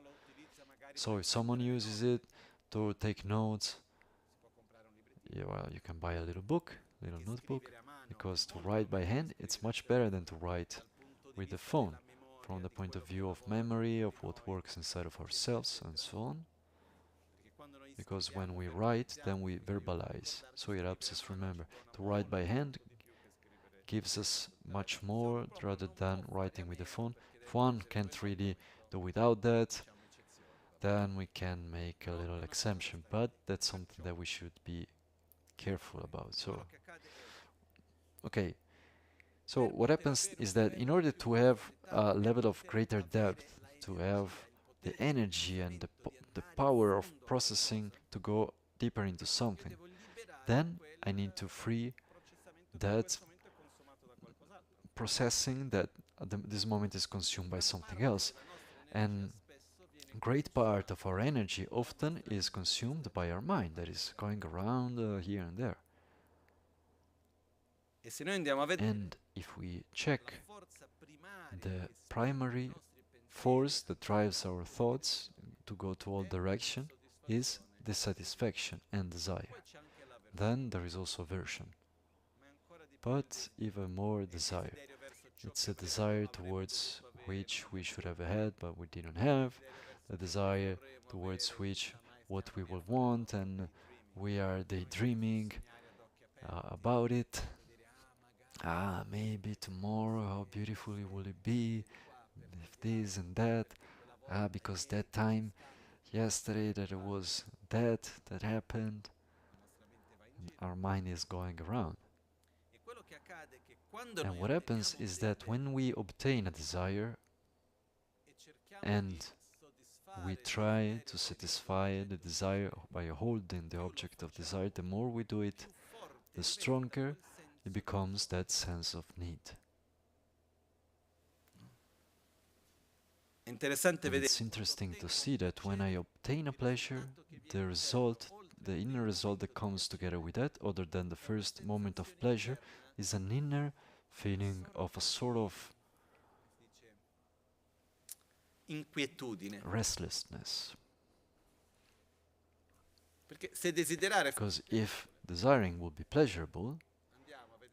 So if someone uses it to take notes, well, you can buy a little notebook, because to write by hand it's much better than to write with the phone, from the point of view of memory, of what works inside of ourselves and so on. Because when we write, then we verbalize, so it helps us remember. To write by hand gives us much more rather than writing with the phone. If one can't really do without that, then we can make a little exemption, but that's something that we should be careful about. So, okay. So what happens is that in order to have a level of greater depth, to have the energy and the power of processing to go deeper into something, then I need to free that processing that at this moment is consumed by something else. And great part of our energy often is consumed by our mind that is going around here and there. And if we check, the primary force that drives our thoughts to go to all direction is dissatisfaction and desire. Then there is also aversion, but even more desire. It's a desire towards which we should have had but we didn't have, a desire towards which what we will want, and we are daydreaming about it. Maybe tomorrow, how beautiful will it be, if this and that, because that time yesterday that it was that happened, and our mind is going around. And what happens is that when we obtain a desire and we try to satisfy the desire by holding the object of desire, the more we do it, the stronger it becomes that sense of need. And it's interesting to see that when I obtain a pleasure, the inner result that comes together with that, other than the first moment of pleasure, is an inner feeling of a sort of inquietudine. Restlessness. Perché se desiderare Because if desiring will be pleasurable,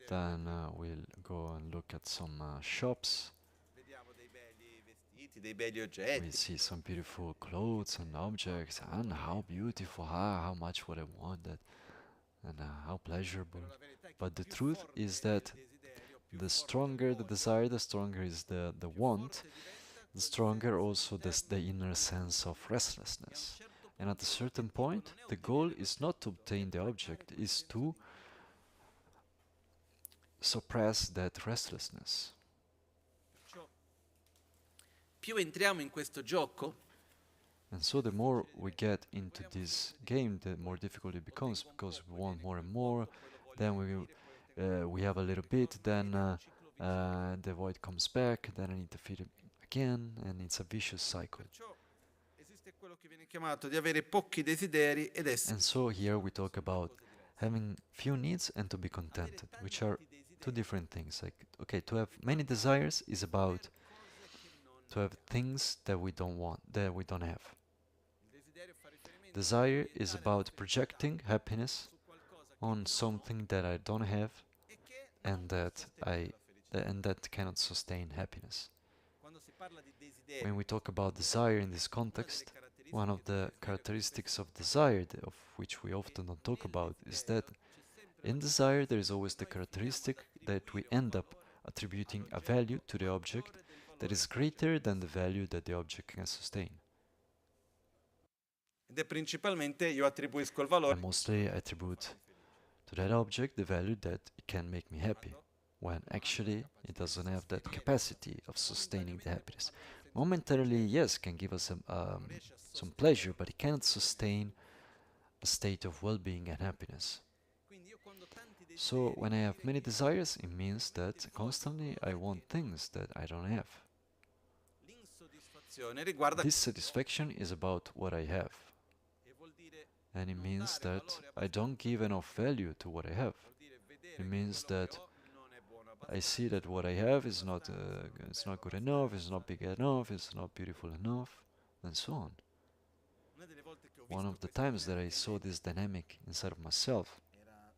then we'll go and look at some shops. vediamo dei belli vestiti, dei belli We oggetti. see some beautiful clothes and objects, and how beautiful, how much would I want that, and how pleasurable. Però la verità è che But the più truth forte is è il that desiderio, più the forte stronger the l'odio, desire, the stronger is the più want, forte diventa the quel stronger senso also the interno inner di sense of inquietudine. E a un restlessness. certo And at a punto certain l'obiettivo point, non è the goal ottenere is not to l'oggetto, è obtain the placare object, quel is senso to di inquietudine. suppress that restlessness. Perciò più entriamo in questo gioco, And so the more we get into this game, the more difficult it becomes, because we want more and more, then we have a little bit, then the void comes back, then I need to feed it again, and it's a vicious cycle. perciò esiste quello che viene chiamato di avere pochi desideri ed essere And so here we talk sono due about cose diverse. having few needs and to be contented, Avere which are tanti two desideri different things. Like, okay, to have many desires is about voler cose che non to have abbiamo. things that we don't want, that we don't have. Il desiderio fa riferimento Desire is all'orientare la about felicità projecting happiness su qualcosa che on non ho something that I don't have e che non and può that sostenere la felicità. and that cannot sustain happiness. Quando si parla di When desiderio, we talk about desire in this context, one of the characteristics of desire, of which we often don't talk about, is that in desire there is always the characteristic that we end up attributing a value to the object that is greater than the value that the object can sustain. ed è principalmente io attribuisco il I valore mostly attribute to that object the value that it can make me happy, when actually it doesn't have that capacity of sustaining the happiness. Momentarily, yes, can give us some pleasure, but it cannot sustain a state of well-being and happiness. Quindi io quando ho tanti So desideri when I have vuol dire many che desires, it means quando that constantly I want things that I don't have. l'insoddisfazione riguarda Dissatisfaction is about what I have, e vuol dire and it non means dare that valore I don't give enough value to what I have. vuol dire vedere It che means quello che that ho non è buono I see abbastanza, that what I have is it's not good enough, it's not big enough, it's not beautiful enough, and so on. Una delle volte che ho One visto of the questa times that I dinamica saw this dynamic inside of myself era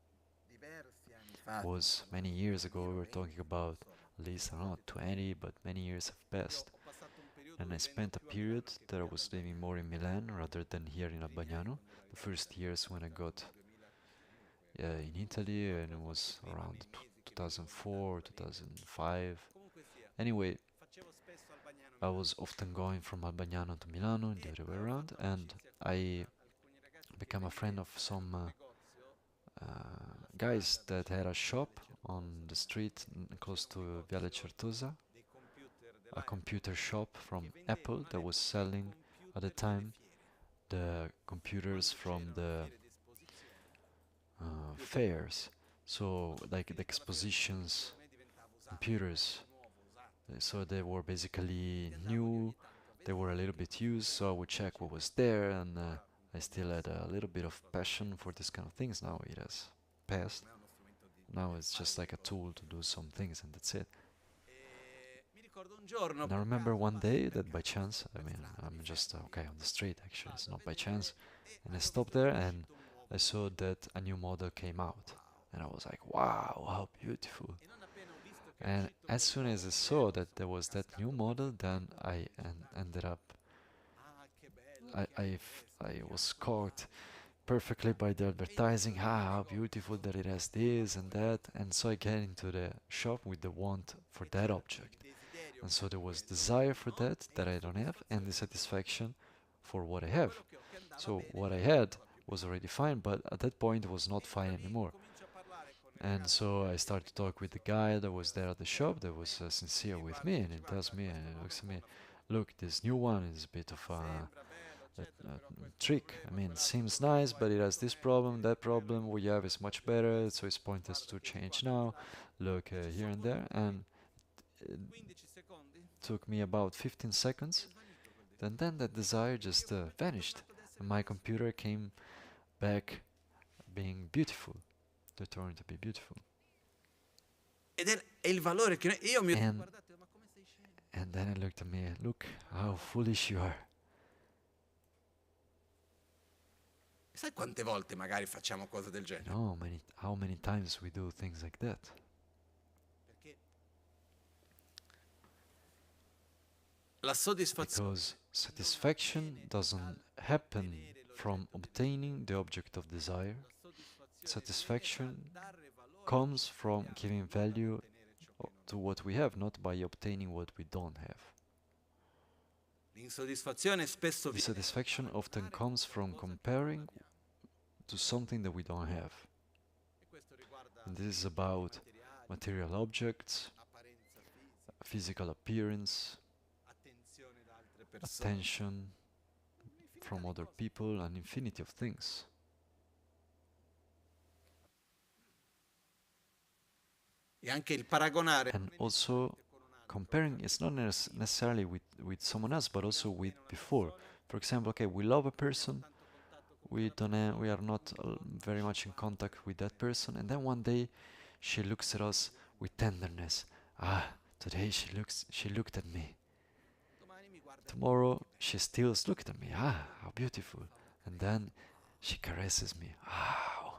diversi anni fa, was many years ago. We were talking about at least, I don't know, 20, but many years have passed. ho passato un periodo And I vivendo spent a più a Milano period che that I qui a was Bagnano. living more in Milan rather than here in Primi anni Albagnano. quando ero The in first Italia, years when I diciamo got 2005, in Italy, and it was prima around nei mesi che vivevo ogni 2004, tanto da lì. 2005. Comunque sia, Anyway, facevo spesso al Bagnano I Milano was often going from Albagnano to Milano and the e other way ho around, fatto and amicizia con I alcuni ragazzi che became a friend of vendevano some un negozio alla guys strada that vicino had a a shop Viale on Certosa. the street close C'era un to Viale negozio Certosa, dei computer a della Apple computer shop che from vendevano Apple that was all'epoca i selling at the computer delle time fiere. the computers Quando from c'erano le the fiere di esposizione, computer fairs, so like the finita la fiera di esposizione, expositions per me diventava usato, computers. nuovo, usato. So they were basically Quindi andavo lì new, ogni tanto a they were a vedere, little bit used, so I would check what was there, and I still had a little bit of qualcosa passion for this kind of things. Now it has passed. per me è uno strumento di Now per it's fare just delle like a cose. tool to do some things, and that's it. E mi ricordo un giorno And I per remember caso one passo day per that by caso, chance, I per mean, strada, I'm mi just fermo okay lì, on the street actually, it's vado a not by vedere chance, e and I avevo stopped visto che there era and uscito un nuovo I saw that a new model came out, and I was like, wow, how beautiful. e non appena ho visto che era And uscito as quel soon as nuovo I saw that modello there sono was that new cascato model, then perfettamente I all'istante. ended up, Ah, che bello che hai questo, I che was accurato. caught perfectly by the advertising. Entro nel How beautiful negozio that it has con this la and voglia that. di And so I get into the shop with the want for e that c'era il object. desiderio And per so there was quello, desire for no? that E I don't have, and the insoddisfazione per quello. satisfaction for what I E have. quello che ho che andava So bene what I non had andava più was bene. already fine, but at that point it was not E fine allora lì anymore. comincio a parlare con il And ragazzo so che I mi started to vendeva talk with the questo guy that was questo there at the modello shop, that was sincere e with guarda, me, mi and dice he tells guarda me, questo and he nuovo looks at me, modello fa un look, this new one is a bit of sembra bello eccetera, però a questo trick. I problema, mean, it quell'altro seems problema, nice, hai but it has dovuto this problem, mettere that quello hai problem. What you have dovuto is much aggiungere better, questo so it's pointless guarda to questo change qua now. quest'altro Look e ci here sono and there, voluti and it 15 secondi took me about 15 è seconds, svanito quel desiderio and then that desire io just il computer è vanished, tornato ad essere and my come il computer solito came back being beautiful, returned to be beautiful. ed è il valore che io mi ho And guardato ma come sei scemo And then he looked at me, look how foolish you are. Sai quante volte magari facciamo cose del genere? No, how many times we do things like that? La soddisfazione Because satisfaction doesn't happen from obtaining the object of desire. Satisfaction comes from giving value to what we have, not by obtaining what we don't have. l'insoddisfazione spesso The satisfaction often comes from comparing to something that we don't have. And this is about material objects, physical appearance, attention from other people, an infinity of things. e anche il paragonare And also, comparing is not necessarily with someone else, but also with before. For example, okay, we love a person, we are not very much in contact with that person, and then one day she looks at us with tenderness. Today she looked at me. Tomorrow she still looked at me. How beautiful. And then she caresses me. Wow.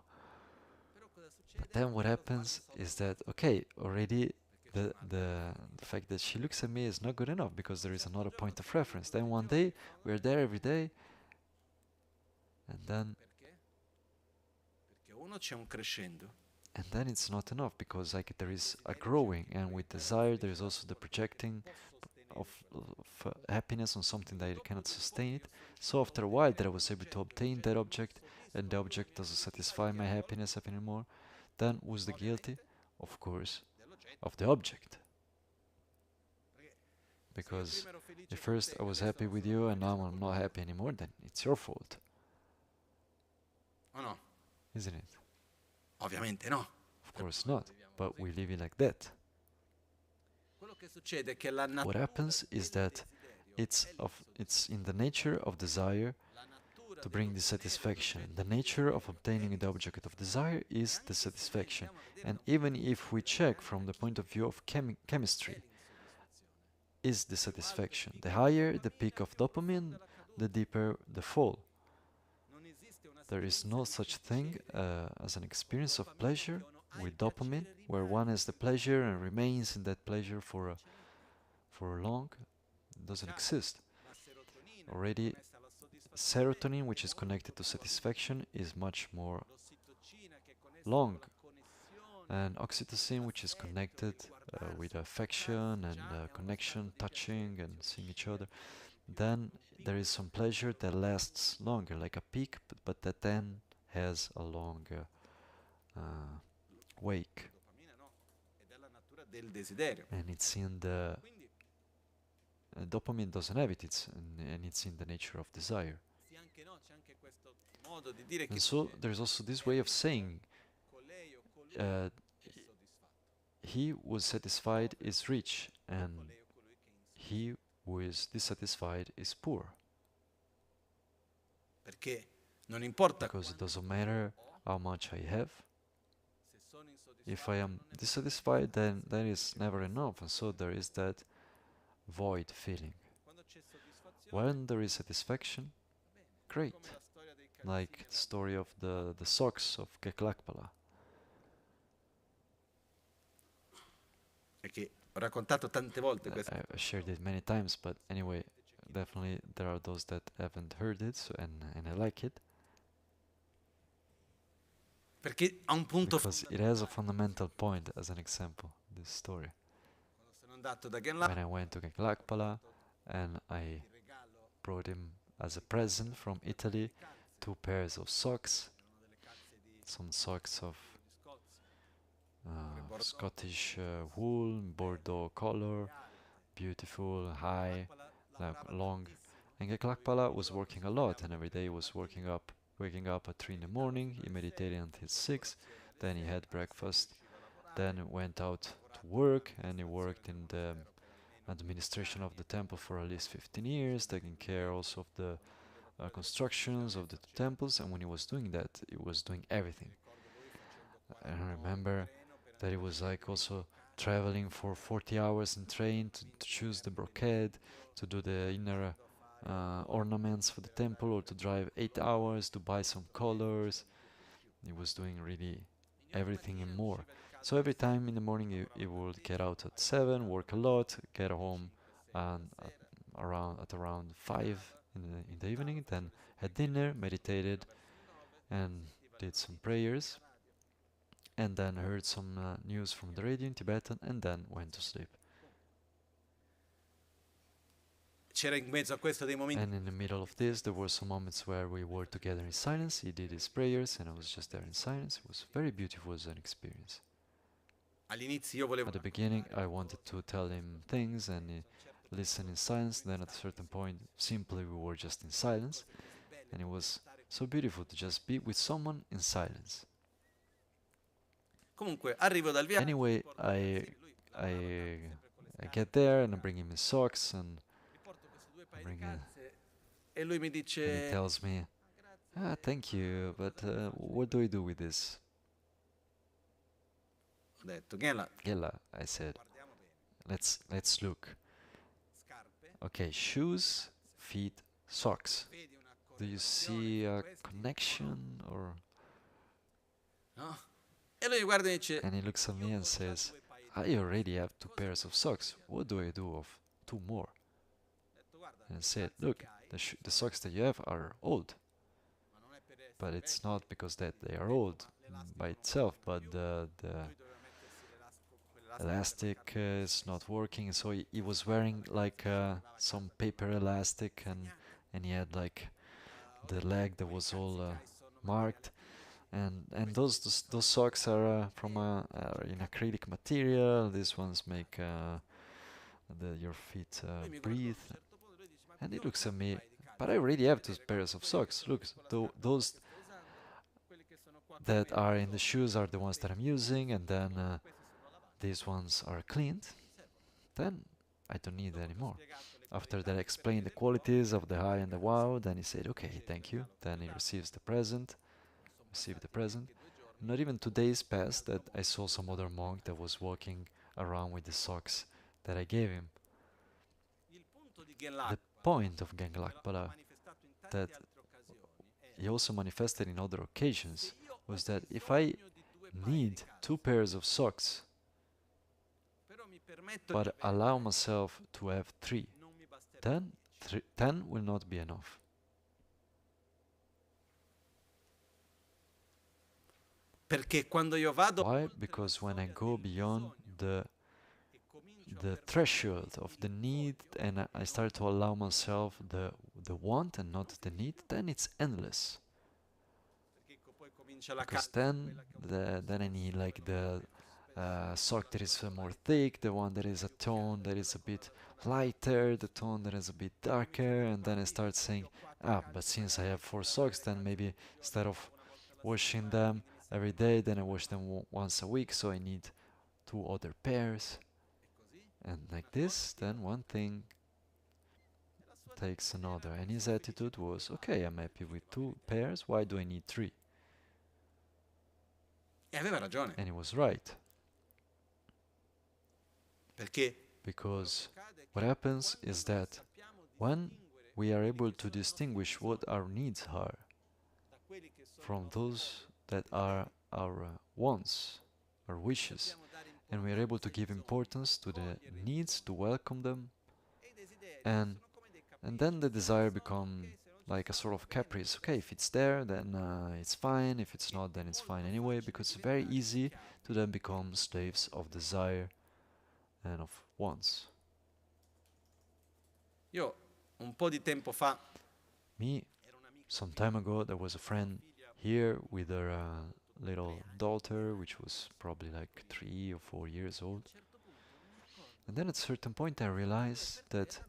But then what happens is that, okay, already the fact that she looks at me is not good enough because there is another point of reference. Then one day we're there every day, and then it's not enough because like there is a growing, and with desire there is also the projecting of happiness on something that it cannot sustain it. So after a while that I was able to obtain that object, and the object doesn't satisfy my happiness anymore, then who's the guilty? Of course, of the object. Because if first I was happy with you and now I'm not happy anymore, then it's your fault. Oh no. Isn't it? Ovviamente no. Of course not, but we live it like that. What happens is that it's in the nature of desire to bring the satisfaction. The nature of obtaining the object of desire is the satisfaction. And even if we check from the point of view of chemistry, is the satisfaction. The higher the peak of dopamine, the deeper the fall. There is no such thing as an experience of pleasure with dopamine, where one has the pleasure and remains in that pleasure for long. It doesn't exist. Already, serotonin, which is connected to satisfaction, is much more long. And oxytocin, which is connected with affection and connection, touching and seeing each other. Then there is some pleasure that lasts longer, like a peak, but that then has a longer wake. And it's in the dopamine doesn't have it, and it's in the nature of desire. And so there's also this way of saying he who is satisfied is rich, and he who is dissatisfied is poor. Because it doesn't matter how much I have. If I am dissatisfied, then that is never enough, and so there is that void feeling. When there is satisfaction, great. Like the story of the socks of Keklakpala. I've shared it many times, but anyway, definitely there are those that haven't heard it, so, and I like it. Because it has a fundamental point as an example, this story. When I went to Keklakpala and I brought him as a present from Italy 2 pairs of socks, some socks of Scottish wool, Bordeaux color, beautiful, high, like long. And Keklakpala was working a lot, and every day he was waking up at 3 in the morning, he meditated until 6, then he had breakfast, then went out to work, and he worked in the administration of the temple for at least 15 years, taking care also of the constructions of the 2 temples, and when he was doing that, he was doing everything. And I remember that he was like also traveling for 40 hours in train to choose the brocade, to do the inner ornaments for the temple, or to drive 8 hours to buy some colors. He was doing really everything and more. So every time in the morning he would get out at 7, work a lot, get home around 5 in the evening, then had dinner, meditated, and did some prayers, and then heard some news from the radio in Tibetan, and then went to sleep. And in the middle of this, there were some moments where we were together in silence. He did his prayers, and I was just there in silence. It was very beautiful as an experience. At the beginning, I wanted to tell him things, and he listened in silence. Then at a certain point, simply we were just in silence, and it was so beautiful to just be with someone in silence. Anyway, I get there and I bring him his socks and and he tells me, thank you, but what do I do with this? Gela, I said, let's look. Okay, shoes, feet, socks. Do you see a connection or? And he looks at me and says, I already have 2 pairs of socks. What do I do of 2 more? And I said, look, the socks that you have are old. But it's not because that they are old by itself, but the elastic is not working. So he was wearing like some paper elastic, and he had like the leg that was all marked. And those socks are from in acrylic material. These ones make your feet breathe. And he looks at me, but I already have 2 pairs of socks. Look, those that are in the shoes are the ones that I'm using, and then these ones are cleaned. Then I don't need anymore. After that, I explained the qualities of the high and the wow. Then he said, okay, thank you. Then he received the present. Not even 2 days passed that I saw some other monk that was walking around with the socks that I gave him. The point of Genglakpala that he also manifested in other occasions was that if I need 2 pairs of socks but allow myself to have 3, then 10 will not be enough. Why? Because when I go beyond the threshold of the need and I start to allow myself the want and not the need, then it's endless. Because then I need like the sock that is more thick, the one that is a tone that is a bit lighter, the tone that is a bit darker, and then I start saying, but since I have 4 socks, then maybe instead of washing them every day, then I wash them once a week, so I need 2 other pairs. And like this, then one thing takes another. And his attitude was, okay, I'm happy with 2 pairs, why do I need 3? And he was right. Because what happens is that when we are able to distinguish what our needs are from those that are our wants, our wishes, and we are able to give importance to the needs, to welcome them, and then the desire becomes like a sort of caprice. Okay, if it's there, then it's fine. If it's not, then it's fine anyway, because it's very easy to then become slaves of desire and of wants. Me, some time ago, there was a friend here with her little daughter, which was probably like 3 or 4 years old. And then at a certain point I realized that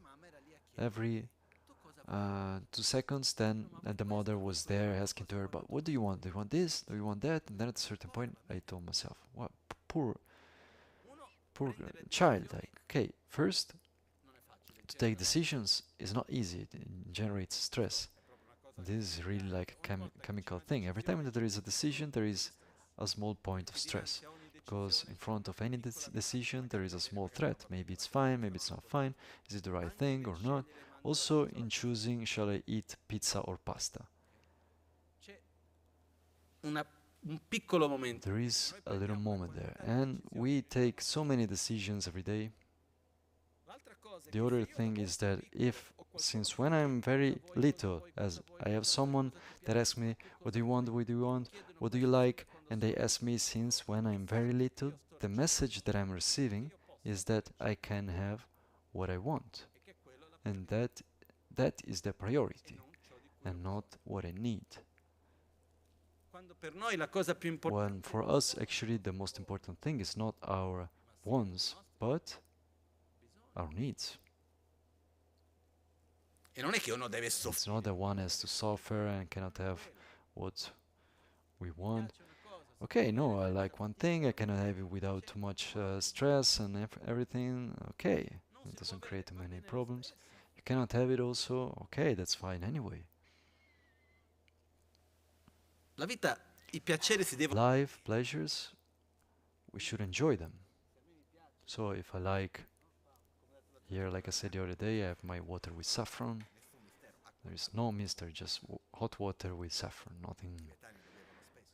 every 2 seconds then the mother was there asking to her, but what do you want? Do you want this? Do you want that? And then at a certain point I told myself, what poor child. Like, okay, first, to take decisions is not easy. It generates stress. This is really like a chemical thing. Every time that there is a decision, there is a small point of stress. because in front of any decision there is a small threat. Maybe it's fine, maybe it's not fine. Is it the right thing or not? Also in choosing, shall I eat pizza or pasta? There is a little moment there, and we take so many decisions every day. The other thing is that since when I'm very little, as I have someone that asks me, what do you want, what do you want, what do you like, and they ask me since when I'm very little, the message that I'm receiving is that I can have what I want, and that is the priority, and not what I need. When for us, actually, the most important thing is not our wants, but our needs. It's not that one has to suffer and cannot have what we want. Okay, no, I like one thing, I cannot have it without too much stress and everything. Okay, it doesn't create too many problems. You cannot have it also. Okay, that's fine anyway. Life, pleasures, we should enjoy them. So if I like, here, like I said the other day, I have my water with saffron. There is no mystery, just hot water with saffron, nothing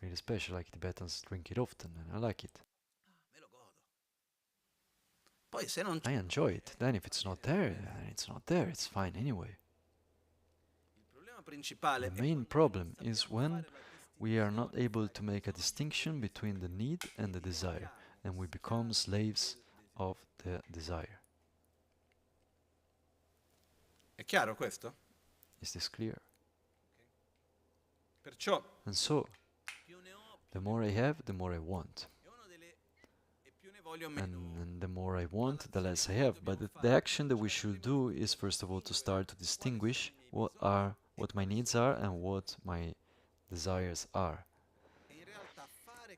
really special. Like Tibetans drink it often, and I like it. I enjoy it. Then if it's not there, then it's not there. It's fine anyway. The main problem is when we are not able to make a distinction between the need and the desire, and we become slaves of the desire. Is this clear? And so, the more I have, the more I want. And the more I want, the less I have. But the action that we should do is, first of all, to start to distinguish what my needs are and what my desires are.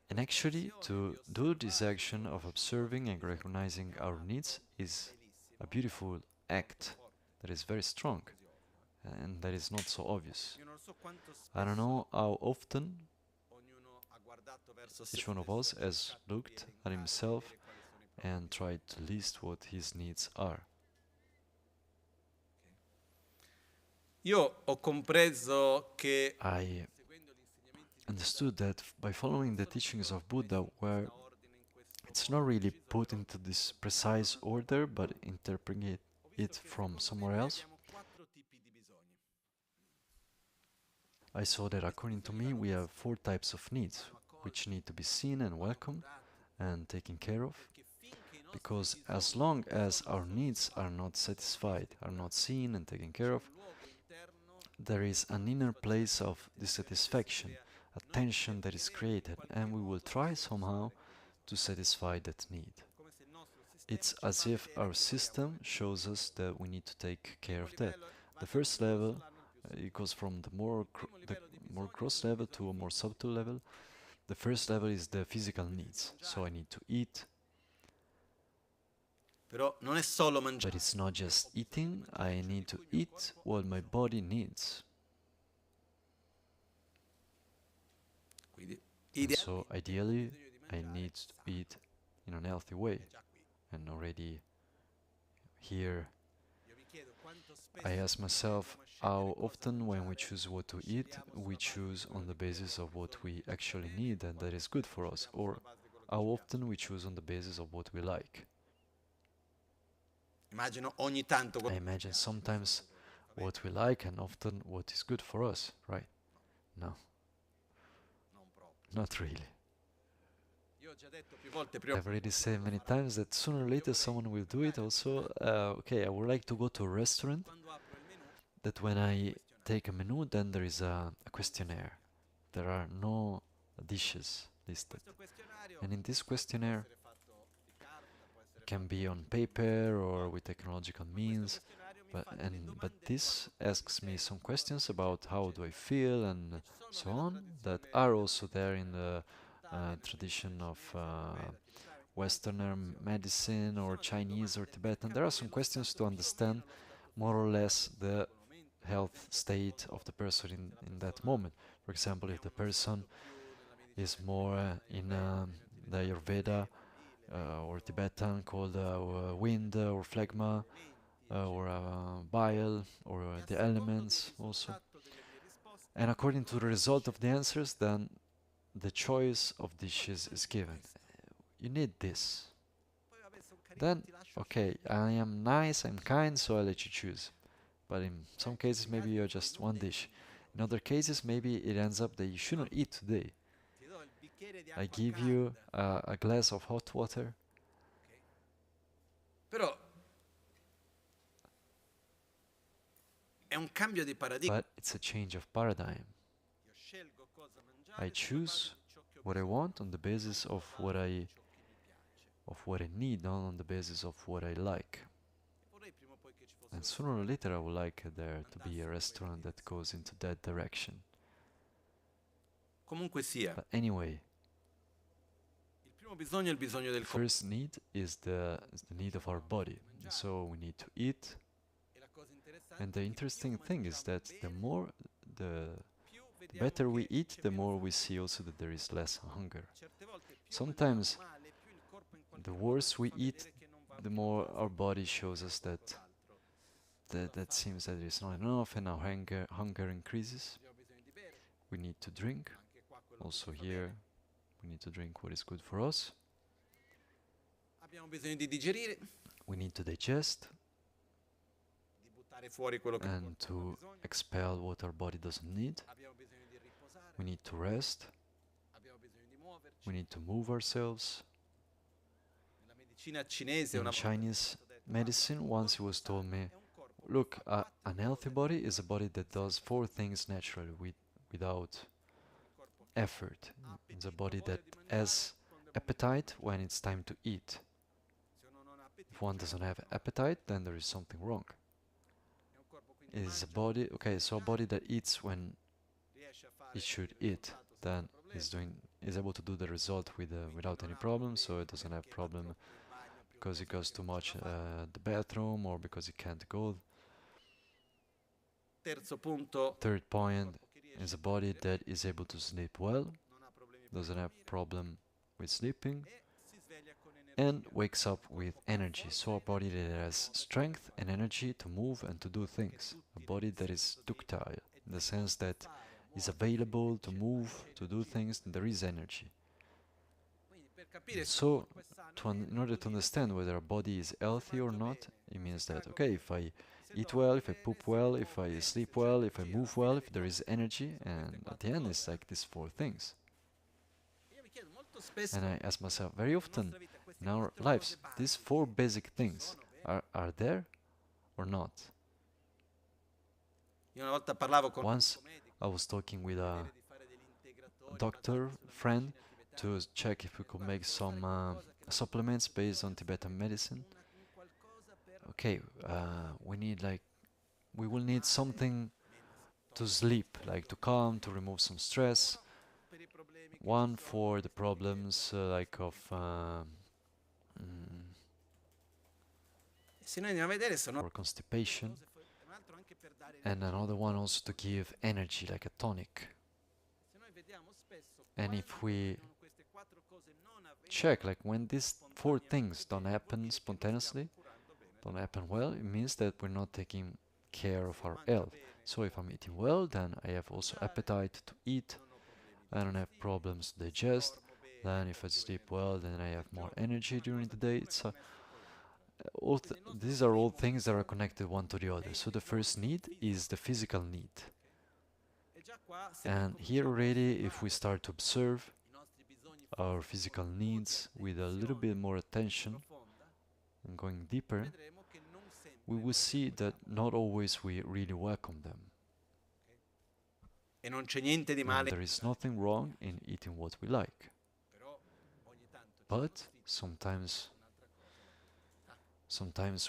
And actually, to do this action of observing and recognizing our needs is a beautiful act that is very strong and that is not so obvious. I don't know how often each one of us has looked at himself and tried to list what his needs are. I understood that by following the teachings of Buddha, where it's not really put into this precise order, but interpreting it from somewhere else, I saw that according to me we have 4 types of needs, which need to be seen and welcomed and taken care of, because as long as our needs are not satisfied, are not seen and taken care of, there is an inner place of dissatisfaction, a tension that is created, and we will try somehow to satisfy that need. It's as if our system shows us that we need to take care of that. The first level, it goes from the more gross level to a more subtle level. The first level is the physical needs, so I need to eat. But it's not just eating, I need to eat what my body needs. And so ideally, I need to eat in a healthy way. And already here, I ask myself how often when we choose what to eat, we choose on the basis of what we actually need and that is good for us, or how often we choose on the basis of what we like. I imagine sometimes what we like and often what is good for us, right? No. Not really. I've already said many times that sooner or later someone will do it also. Okay, I would like to go to a restaurant that when I take a menu, then there is a questionnaire. There are no dishes listed. And in this questionnaire, it can be on paper or with technological means, but this asks me some questions about how do I feel and so on, that are also there in the tradition of Westerner medicine or Chinese or Tibetan. There are some questions to understand more or less the health state of the person in that moment. For example, if the person is more in the Ayurveda or Tibetan called wind or phlegma or bile or the elements also. And according to the result of the answers, then the choice of dishes is given. You need this. Then, okay, I am nice, I'm kind, so I'll let you choose. But in some cases, maybe you're just one dish. In other cases, maybe it ends up that you shouldn't eat today. I give you a glass of hot water. Però è un cambio di paradigma. But it's a change of paradigm. I choose what I want on the basis of what I need, not on the basis of what I like. And sooner or later I would like there to be a restaurant that goes into that direction. Comunque sia, But anyway, il primo bisogno è il bisogno del corpo. first need is the need of our body. So we need to eat. And the interesting thing is that the better we eat, the more we see also that there is less hunger. Sometimes the worse we eat, the more our body shows us that seems that there is not enough, and our hunger increases. We need to drink. Also here, we need to drink what is good for us. Abbiamo bisogno di digerire, We need to digest di buttare fuori quello che and to expel what our body doesn't need. abbiamo bisogno di riposare, We need to rest. abbiamo bisogno di muoverci. We need to move ourselves. Nella medicina cinese In una Chinese medicine, once it was told me, look, an healthy body is a body that does 4 things naturally without effort. It's a body that has appetite when it's time to eat. If one doesn't have appetite, then there is something wrong. It is a body, okay, so a body that eats when it should eat, then is able to do the result without any problem, so it doesn't have problem because it goes too much the bathroom or because it can't go. terzo punto, Third point is a body that is able to sleep well, doesn't have problem with sleeping, and wakes up with energy. So a body that has strength and energy to move and to do things. A body that is ductile, in the sense that is available to move, to do things, and there is energy. So, in order to understand whether a body is healthy or not, it means that, okay, if I eat well, if I poop well, if I sleep well, if I move well, if there is energy, and at the end it's like these 4 things. And I ask myself very often in our lives, these 4 basic things are there or not? io una volta parlavo con Once I was talking with a doctor friend to check if we could make some supplements based on Tibetan medicine. Okay, we will need something to sleep, like to calm, to remove some stress. One for the problems like of se noi andiamo a vedere sono or constipation, un altro anche per dare and another one also to give energy, like a tonic. se noi vediamo spesso And if we queste 4 cose non avvengono check, like when these 4 things don't happen spontaneously, don't happen well, it means that we're not taking care of our health. So if I'm eating well, then I have also appetite to eat, I don't have problems to digest, then if I sleep well, then I have more energy during the day. These are all things that are connected one to the other. So the first need is the physical need. e già qua se And here already, if we start to observe our physical needs with a little bit more attention profonda and going deeper, vedremo che non sempre we will see that not always we really welcome them. e non c'è niente di And male there is nothing wrong in eating what we like. però ogni tanto But sometimes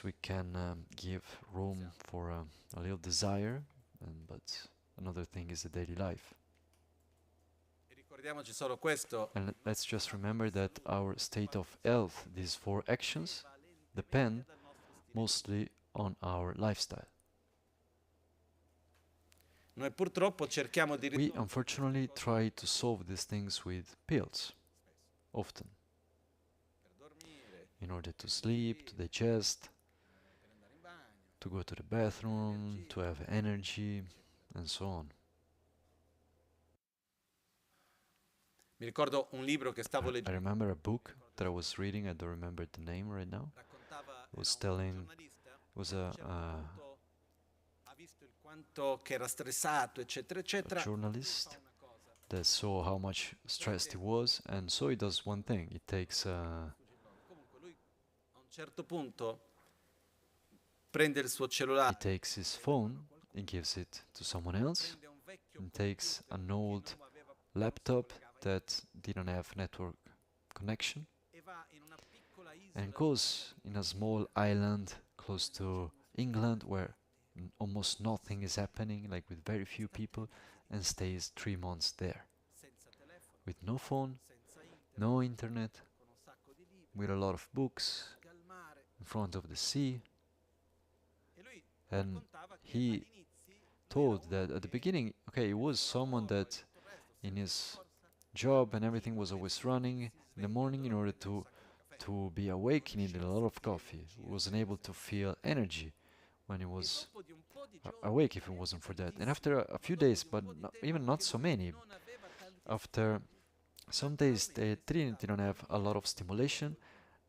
we can give room for a little desire, but another thing is the daily life. e ricordiamoci solo questo And let's just remember that our state of health, these 4 actions, depend mostly on our lifestyle. noi purtroppo cerchiamo di We unfortunately try to solve these things with pills, often. in order to sleep, to digest, to go to the bathroom, to have energy, and so on. I remember a book that I was reading, I don't remember the name right now. It was telling, it was a journalist that saw how much stressed he was, and so he does one thing. He takes his phone and gives it to someone else, and takes an old laptop that didn't have network connection, and goes in a small island close to England where almost nothing is happening, like with very few people, and stays 3 months there with no phone, no internet, with a lot of books in front of the sea. And he told that at the beginning, okay, he was someone that in his job and everything was always running in the morning in order to be awake. He needed a lot of coffee. He wasn't able to feel energy when he was awake if it wasn't for that. And after a few days, but even not so many, after some days they didn't have a lot of stimulation.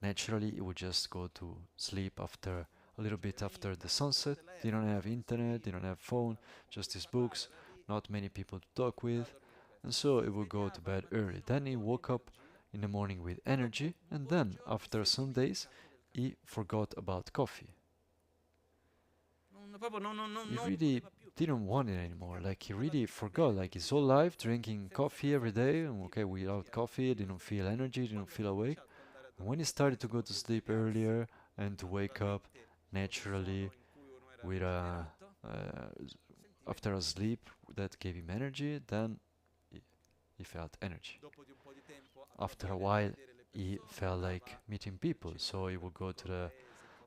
Naturally, he would just go to sleep after a little bit after the sunset. Didn't have internet, didn't have phone, just his books, not many people to talk with, and so he would go to bed early. Then he woke up in the morning with energy, and then after some days he forgot about coffee. He really didn't want it anymore. Like he really forgot. Like his whole life drinking coffee every day. And okay, without coffee, didn't feel energy, didn't feel awake. And when he started to go to sleep earlier and to wake up naturally with after a sleep that gave him energy, then he felt energy. After a while, he felt like meeting people, so he would go to the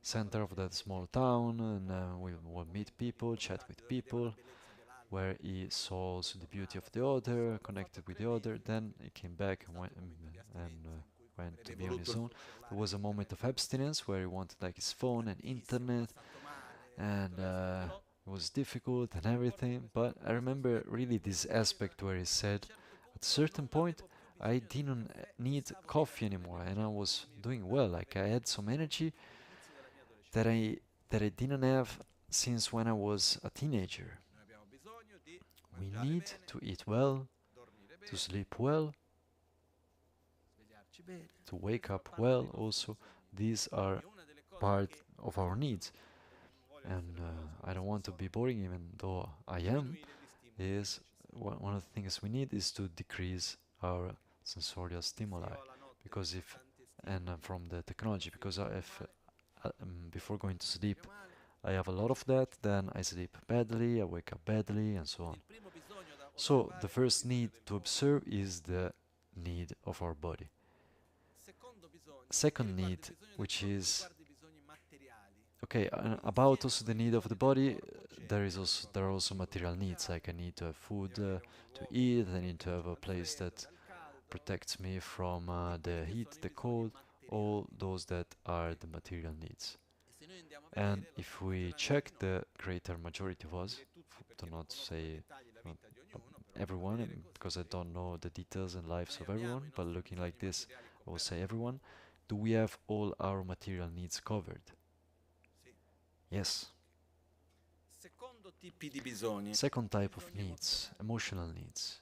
center of that small town and we would meet people, chat with people, where he saw also the beauty of the other, connected with the other. Then he came back and went to be on his own. There was a moment of abstinence where he wanted like his phone and internet, and it was difficult and everything. But I remember really this aspect where he said, at a certain point, I didn't need coffee anymore, and I was doing well. Like I had some energy that I didn't have since when I was a teenager. We need to eat well, to sleep well, to wake up well also. These are part of our needs. And I don't want to be boring, even though I am, is one of the things we need is to decrease our sensorial stimuli, because if from the technology, because if before going to sleep I have a lot of that, then I sleep badly, I wake up badly, and so on. So the first need to observe is the need of our body. Second need, which is okay, about also the need of the body, there are also material needs, like I need to have food to eat, I need to have a place that protects me from the heat, the cold, all those that are the material needs. And if we check the greater majority of us, to not say everyone, because I don't know the details and lives of everyone, but looking like this, I will say everyone, do we have all our material needs covered? Yes. Second type of needs, emotional needs.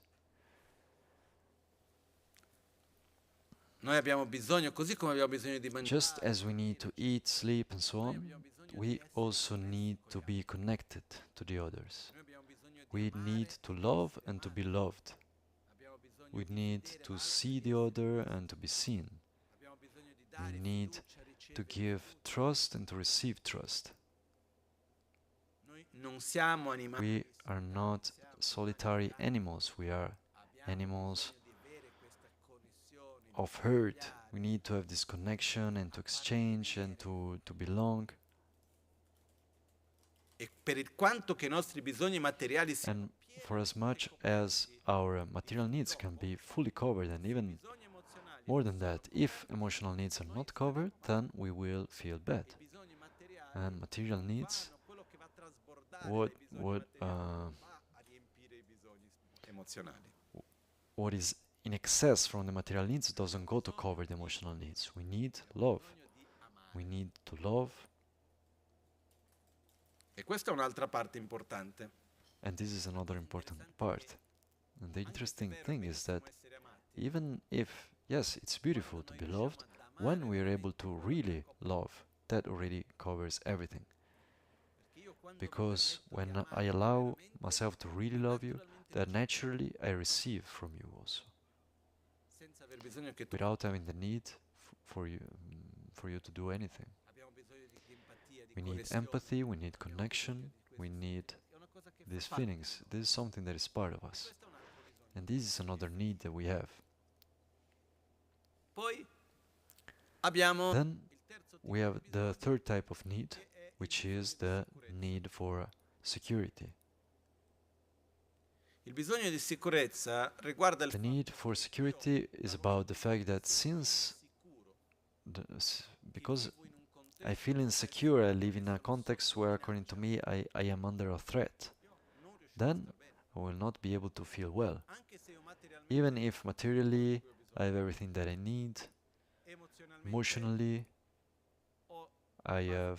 Just as we need to eat, sleep, and so on, we also need to be connected to the others. We need to love and to be loved. We need to see the other and to be seen. We need to give trust and to receive trust. We are not solitary animals, we are animals of herd. We need to have this connection and to exchange and to belong. And for as much as our material needs can be fully covered, and even More than that, if emotional needs are not covered, then we will feel bad. And material needs, what is in excess from the material needs doesn't go to cover the emotional needs. We need love. We need to love. E questa è un'altra parte importante. And this is another important part. And the interesting thing is that even if, yes, it's beautiful to be loved, when we are able to really love, that already covers everything. Because when I allow myself to really love you, then naturally I receive from you also, without having the need for you to do anything. We need empathy, we need connection, we need these feelings. This is something that is part of us. And this is another need that we have. Then we have the third type of need, which is the need for security. The need for security is about the fact that because I feel insecure, I live in a context where, according to me, I am under a threat, then I will not be able to feel well. Even if materially I have everything that I need, emotionally I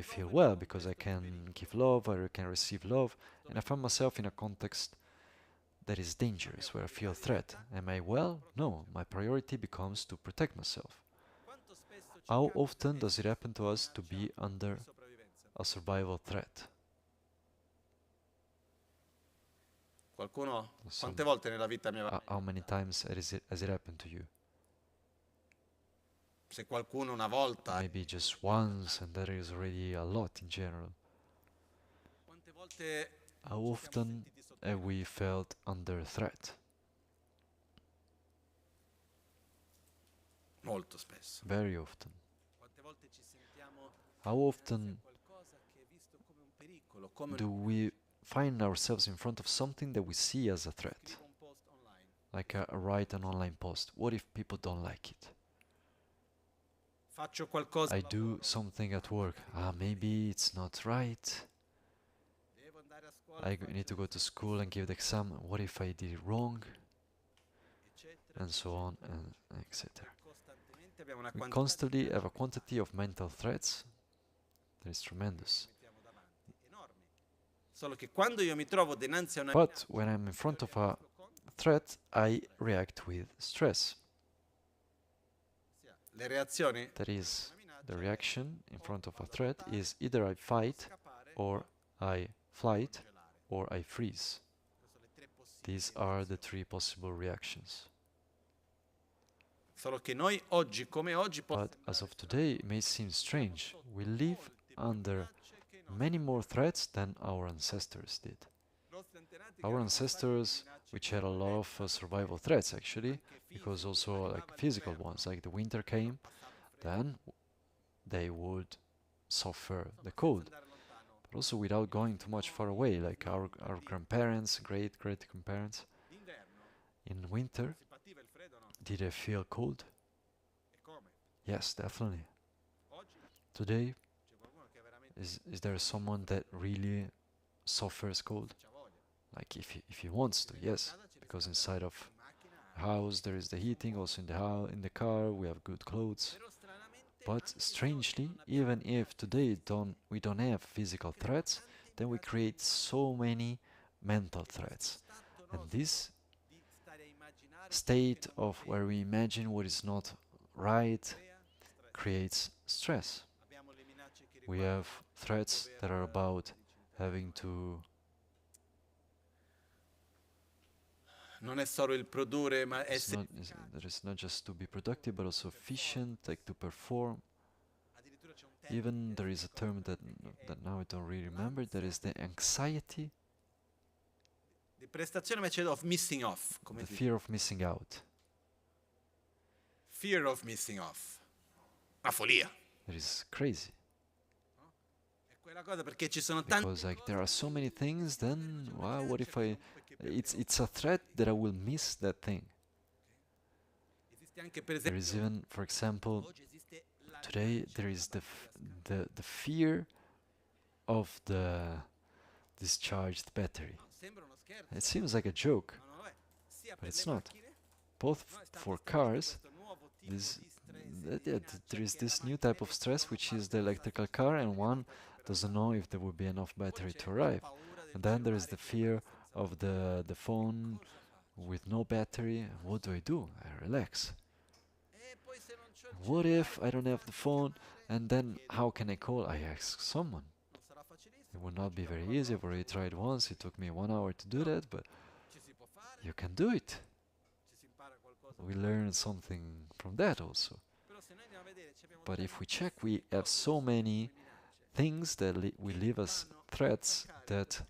feel well because I can give love, I can receive love, and I find myself in a context that is dangerous, where I feel threat. Am I well? No, my priority becomes to protect myself. How often does it happen to us to be under a survival threat? How many times has it happened to you? Maybe just once, and that is already a lot in general. How often have we felt under threat? Very often. How often do we find ourselves in front of something that we see as a threat? Like write an online post. What if people don't like it? I do something at work. Maybe it's not right. I need to go to school and give the exam. What if I did it wrong? And so on, and etc. We constantly have a quantity of mental threats that is tremendous. But when I'm in front of a threat, I react with stress. That is, the reaction in front of a threat is either I fight, or I flight, or I freeze. These are the three possible reactions. But as of today, it may seem strange. We live under many more threats than our ancestors did. Our ancestors, which had a lot of survival threats actually, because also like physical ones, like the winter came, then they would suffer the cold. But also without going too much far away, like our grandparents, great-great-grandparents, in winter, did they feel cold? Yes, definitely. Today, is there someone that really suffers cold? Like if he wants to, yes, because inside of a house there is the heating, also in the car we have good clothes. But strangely, even if today we don't have physical threats, then we create so many mental threats. And this state of where we imagine what is not right creates stress. We have threats that are about having to that is not just to be productive, but also efficient, like to perform. Even there is a term that now I don't really remember, that is the anxiety, of missing off. the fear of missing out. Fear of missing off. Una follia. That is crazy. Because like there are so many things, then wow, what if it's a threat that I will miss that thing. There is even, for example, today there is the fear of the discharged battery. It seems like a joke, but it's not. Both for cars, there is this new type of stress, which is the electrical car, and one doesn't know if there will be enough battery to arrive. And then there is the fear of the phone with no battery. What do? I relax. What if I don't have the phone, and then how can I call? I ask someone. It would not be very easy. I've already tried once. It took me 1 hour to do that, but you can do it. We learn something from that also. But if we check, we have so many things that we live as threats that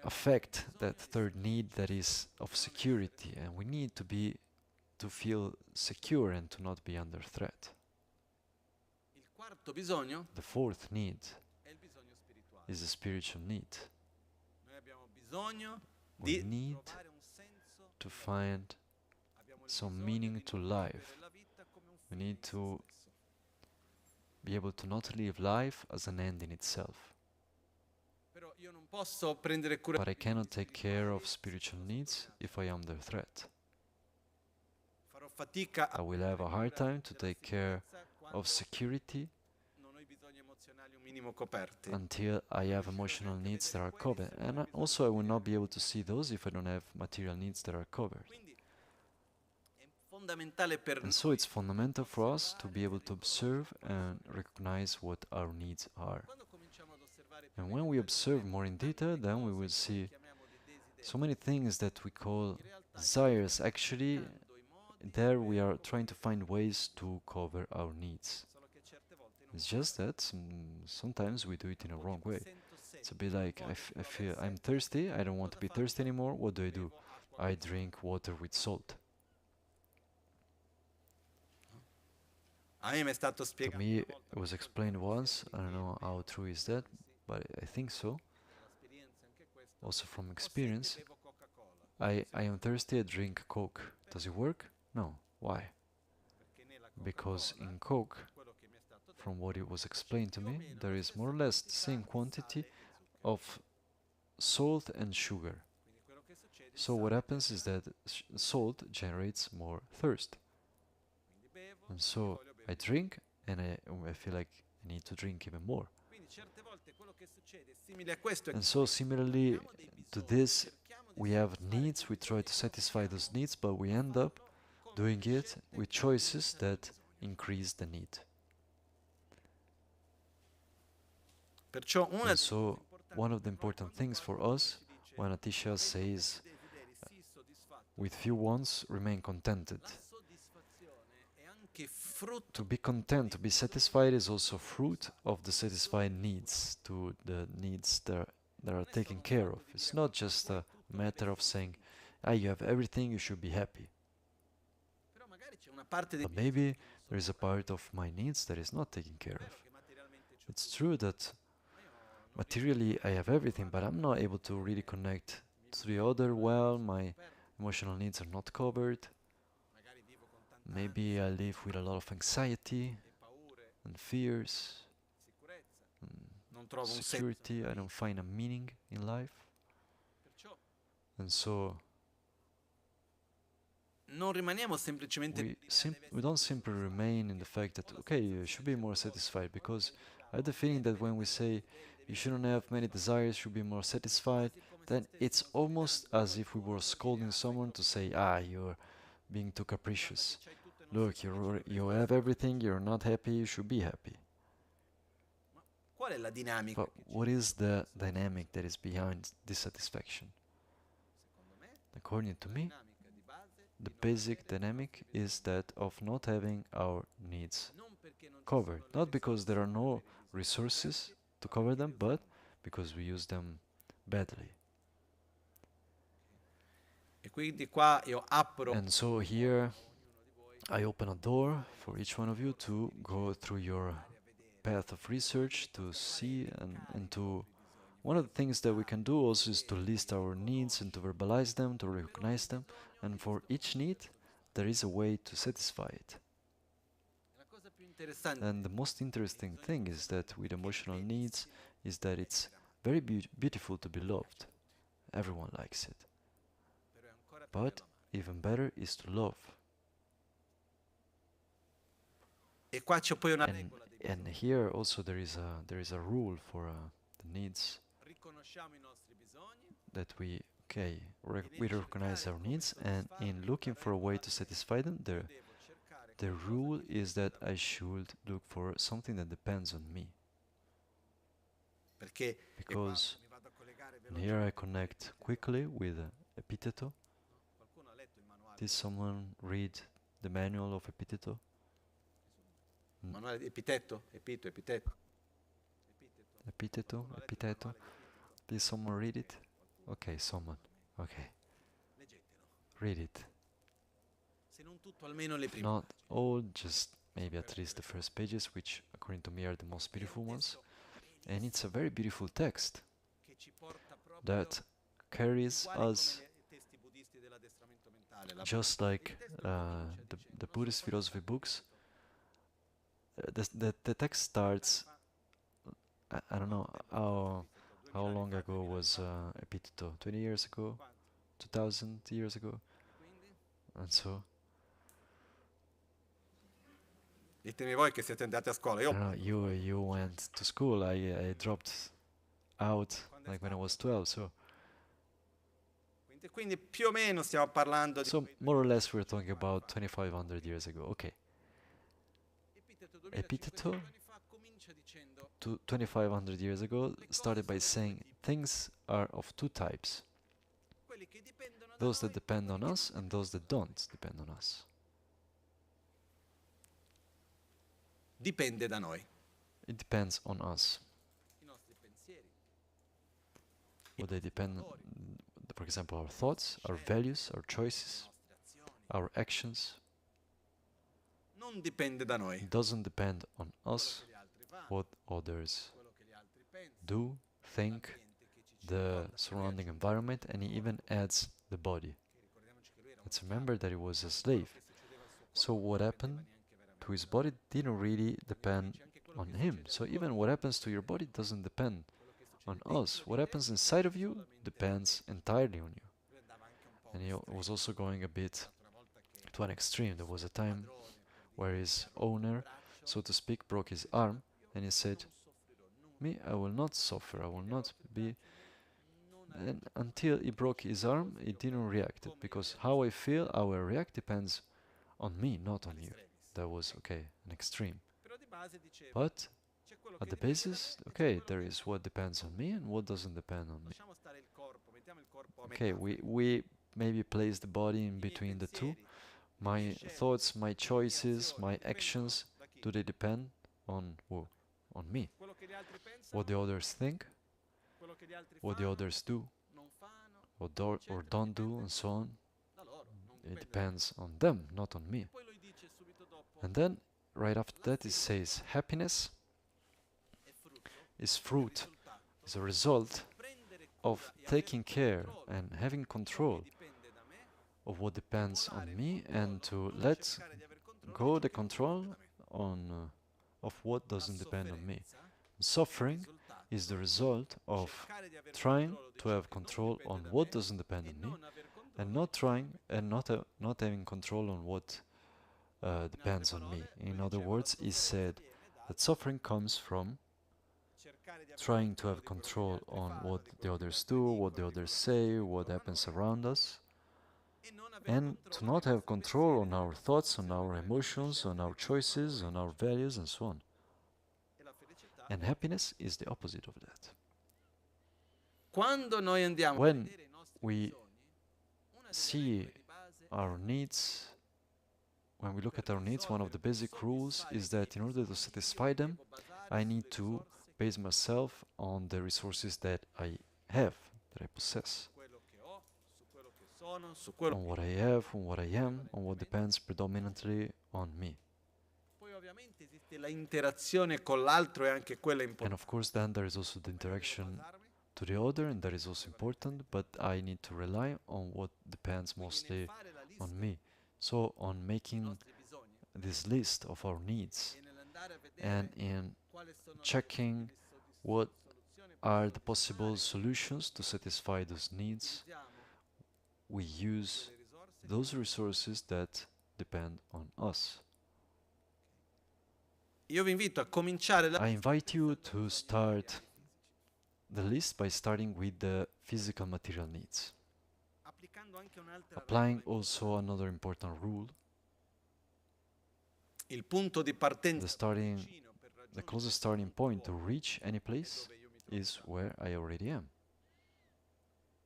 affect that third need, that is of security, and we need to feel secure and to not be under threat. The fourth need is a spiritual need. We need to find some meaning to life. We need to be able to not live life as an end in itself. But I cannot take care of spiritual needs if I am under threat. I will have a hard time to take care of security until I have emotional needs that are covered. And also I will not be able to see those if I don't have material needs that are covered. And so it's fundamental for us to be able to observe and recognize what our needs are. And when we observe more in detail, then we will see so many things that we call desires. Actually, there we are trying to find ways to cover our needs. It's just that sometimes we do it in a wrong way. It's a bit like, I feel I'm thirsty, I don't want to be thirsty anymore, what do? I drink water with salt. To me, it was explained once, I don't know how true is that, but I think so. Also from experience, I am thirsty, I drink Coke. Does it work? No. Why? Because in Coke, from what it was explained to me, there is more or less the same quantity of salt and sugar. So what happens is that salt generates more thirst. And so I drink, and I feel like I need to drink even more. And so similarly to this, we have needs, we try to satisfy those needs, but we end up doing it with choices that increase the need. And so one of the important things for us, when Atisha says, with few wants, remain contented. To be content, to be satisfied is also fruit of the satisfied needs, to the needs that are taken care of. It's not just a matter of saying, you have everything, you should be happy. But maybe there is a part of my needs that is not taken care of. It's true that materially I have everything, but I'm not able to really connect to the other well, my emotional needs are not covered. Maybe I live with a lot of anxiety and fears, and security. I don't find a meaning in life. And so we don't simply remain in the fact that, okay, you should be more satisfied, because I have the feeling that when we say you shouldn't have many desires, should be more satisfied, then it's almost as if we were scolding someone to say, you're being too capricious. Look, you have everything, you're not happy, you should be happy. But what is the dynamic that is behind dissatisfaction? According to me, the basic dynamic is that of not having our needs covered. Not because there are no resources to cover them, but because we use them badly. And so here I open a door for each one of you to go through your path of research to see and to... One of the things that we can do also is to list our needs and to verbalize them, to recognize them, and for each need there is a way to satisfy it. And the most interesting thing is that with emotional needs is that it's very beautiful to be loved. Everyone likes it. But even better is to love. And here also there is a rule for the needs, that we recognize our needs, and in looking for a way to satisfy them, the rule is that I should look for something that depends on me. Because, and here I connect quickly with Epiteto. Did someone read the manual of Epiteto? Epiteto. Epiteto. Did someone read it? Okay, someone. Okay. Read it. Not all, just maybe at least the first pages, which according to me are the most beautiful ones. And it's a very beautiful text that carries us, just like the Buddhist philosophy books. The text starts, I don't know how long ago was Epiteto, 20 years ago, 2000 years ago, and so... Ditemi voi che siete andati a scuola. I don't know, you went to school, I dropped out like when I was 12, so... Quindi più o meno stiamo parlando di... So more or less we're talking about 2500 years ago, okay. Epiteto, 2500 years ago, started by saying things are of two types. Those that depend on us and those that don't depend on us. Dipende da noi. It depends on us. What they depend on, for example, our thoughts, our values, our choices, our actions. Non dipende da noi. It doesn't depend on us, what others do, think, the surrounding environment, and he even adds the body. Let's remember that he was a slave. So what happened to his body didn't really depend on him. So even what happens to your body doesn't depend on us. What happens inside of you depends entirely on you. And he was also going a bit to an extreme. There was a time where his owner, so to speak, broke his arm, and he said, "Me, I will not suffer, I will not be..." And until he broke his arm, he didn't react, because how I feel, how I react depends on me, not on you. That was, okay, an extreme. But at the basis, okay, there is what depends on me and what doesn't depend on me. Okay, we maybe place the body in between the two. My thoughts, my choices, my actions, do they depend on who? On me. What the others think, what the others do, or don't do, and so on. It depends on them, not on me. And then, right after that, it says, happiness is fruit, is a result of taking care and having control of what depends on me, and to let go the control on of what doesn't depend on me. Suffering is the result of trying to have control on what doesn't depend on me, and not trying and not having control on what depends on me. In other words, he said that suffering comes from trying to have control on what the others do, what the others say, what happens around us, and to not have control on our thoughts, on our emotions, on our choices, on our values, and so on. And happiness is the opposite of that. When we see our needs, when we look at our needs, one of the basic rules is that in order to satisfy them, I need to base myself on the resources that I have, that I possess. On what I have, on what I am, on what depends predominantly on me. And of course, then there is also the interaction to the other, and that is also important, but I need to rely on what depends mostly on me. So, on making this list of our needs and in checking what are the possible solutions to satisfy those needs, we use those resources that depend on us. I invite you to start the list by starting with the physical material needs, applying also another important rule. The closest starting point to reach any place is where I already am.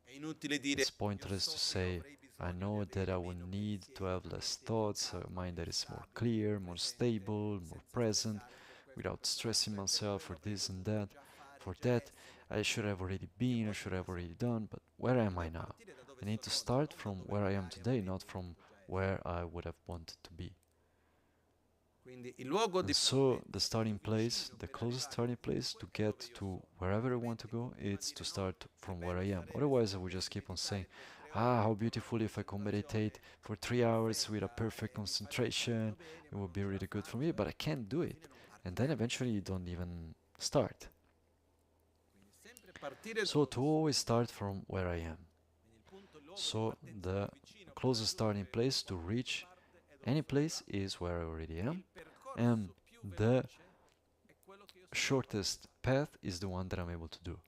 It's pointless to say, I know that I will need to have less thoughts, a mind that is more clear, more stable, more present, without stressing myself for this and that. For that, I should have already been, I should have already done, but where am I now? I need to start from where I am today, not from where I would have wanted to be. And so the starting place, the closest starting place to get to wherever I want to go, is to start from where I am. Otherwise, I would just keep on saying, how beautiful if I could meditate for 3 hours with a perfect concentration, it would be really good for me, but I can't do it. And then eventually you don't even start. So to always start from where I am. So the closest starting place to reach any place is where I already am, and the shortest path is the one that I'm able to do.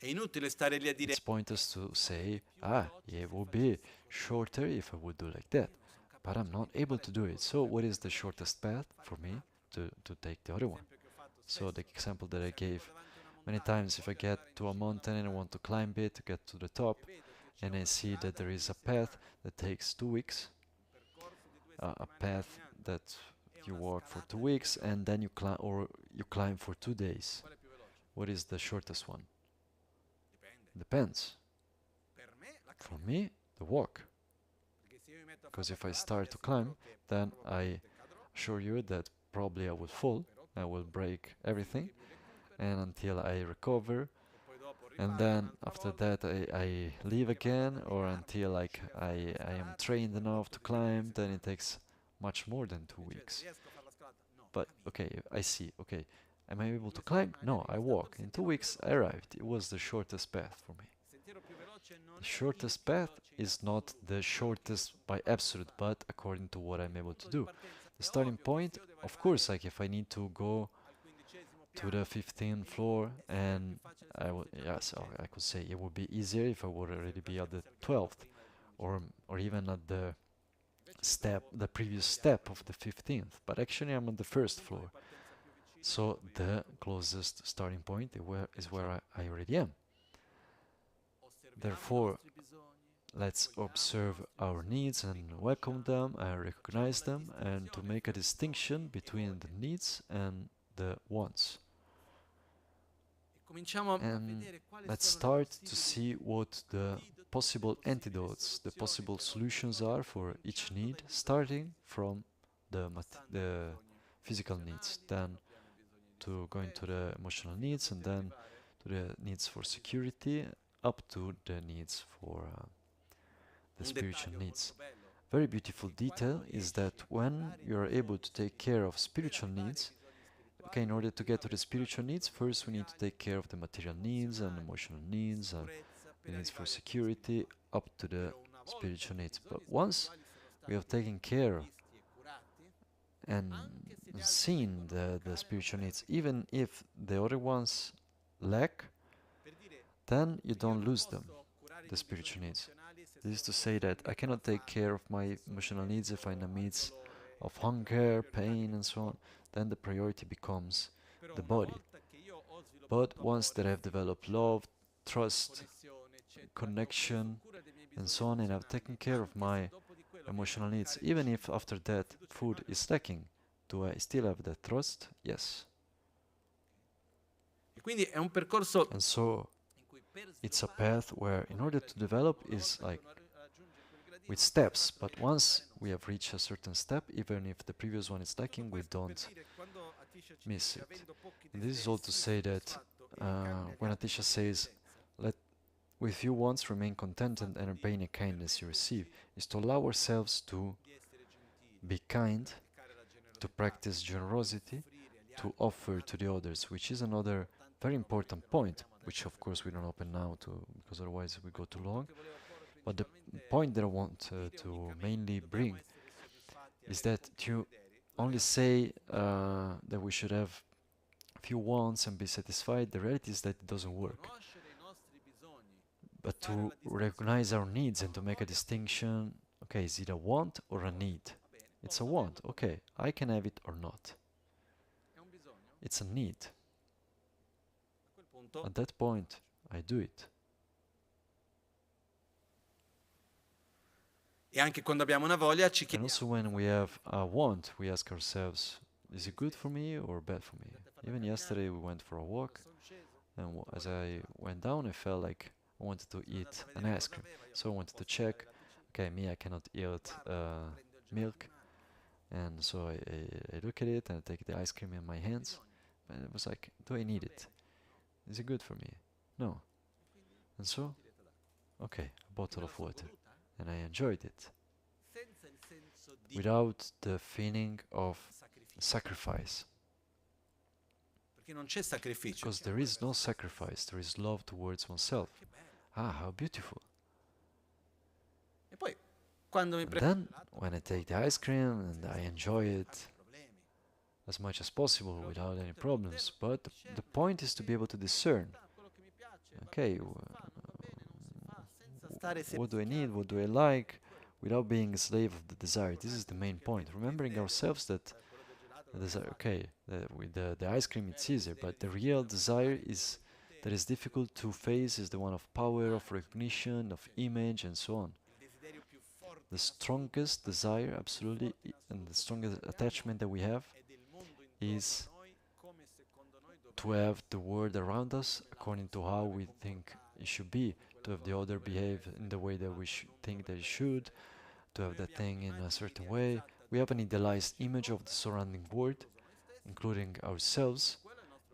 It's pointless to say, it would be shorter if I would do like that, but I'm not able to do it. So what is the shortest path for me to take the other one? So the example that I gave many times, if I get to a mountain and I want to climb it to get to the top, and I see that there is a path that takes 2 weeks, a path that you walk for 2 weeks and then you climb for 2 days. What is the shortest one? Depends. For me, the walk. Because if I start to climb, then I assure you that probably I will fall, I will break everything, and until I recover, and then after that I leave again, or until I am trained enough to climb, then it takes much more than 2 weeks. But okay, I see, okay, am I able to climb? No, I walk. In 2 weeks I arrived. It was the shortest path for me. The shortest path is not the shortest by absolute, but according to what I'm able to do. The starting point, of course, like if I need to go to the 15th floor, and I could say it would be easier if I would already be at the 12th, or even at the previous step of the 15th, but actually I'm on the first floor. So the closest starting point is where I already am. Therefore, let's observe our needs and welcome them and recognize them, and to make a distinction between the needs and the wants. And let's start to see what the possible antidotes, the possible solutions are for each need, starting from the physical needs, then to go into the emotional needs, and then to the needs for security, up to the needs for the spiritual needs. Very beautiful detail is that when you are able to take care of spiritual needs, okay, in order to get to the spiritual needs, first we need to take care of the material needs and emotional needs and the needs for security, up to the spiritual needs. But once we have taken care and seen the spiritual needs, even if the other ones lack, then you don't lose them, the spiritual needs. This is to say that I cannot take care of my emotional needs if I'm in the midst of hunger, pain, and so on. Then the priority becomes the body. But once that I've developed love, trust, connection, and so on, and I've taken care of my emotional needs, even if after that food is lacking, do I still have that trust? Yes. And so it's a path where, in order to develop, is like with steps, but once we have reached a certain step, even if the previous one is lacking, we don't miss it. And this is all to say that when Atisha says, let with few wants remain contented and obey any kindness you receive, is to allow ourselves to be kind, to practice generosity, to offer to the others, which is another very important point, which of course we don't open now because otherwise we go too long. But the point that I want to mainly bring is that you only say that we should have few wants and be satisfied. The reality is that it doesn't work. But to recognize our needs and to make a distinction, okay, is it a want or a need? It's a want, okay, I can have it or not. It's a need. At that point, I do it. And also when we have a want, we ask ourselves, is it good for me or bad for me? Even yesterday we went for a walk, and as I went down I felt like I wanted to eat an ice cream. So I wanted to check, okay, me, I cannot eat milk, and so I look at it and I take the ice cream in my hands, and it was like, do I need it? Is it good for me? No. And so, okay, a bottle of water, and I enjoyed it without the feeling of sacrifice. Because there is no sacrifice, there is love towards oneself. Ah, how beautiful. And then, when I take the ice cream and I enjoy it as much as possible without any problems, but the point is to be able to discern, okay, what do I need, what do I like, without being a slave of the desire. This is the main point. Remembering ourselves that the desire, okay, with the ice cream it's easier, but the real desire is that is difficult to face is the one of power, of recognition, of image, and so on. The strongest desire, absolutely, and the strongest attachment that we have is to have the world around us according to how we think it should be, to have the other behave in the way that we think that it should, to have that thing in a certain way. We have an idealized image of the surrounding world, including ourselves,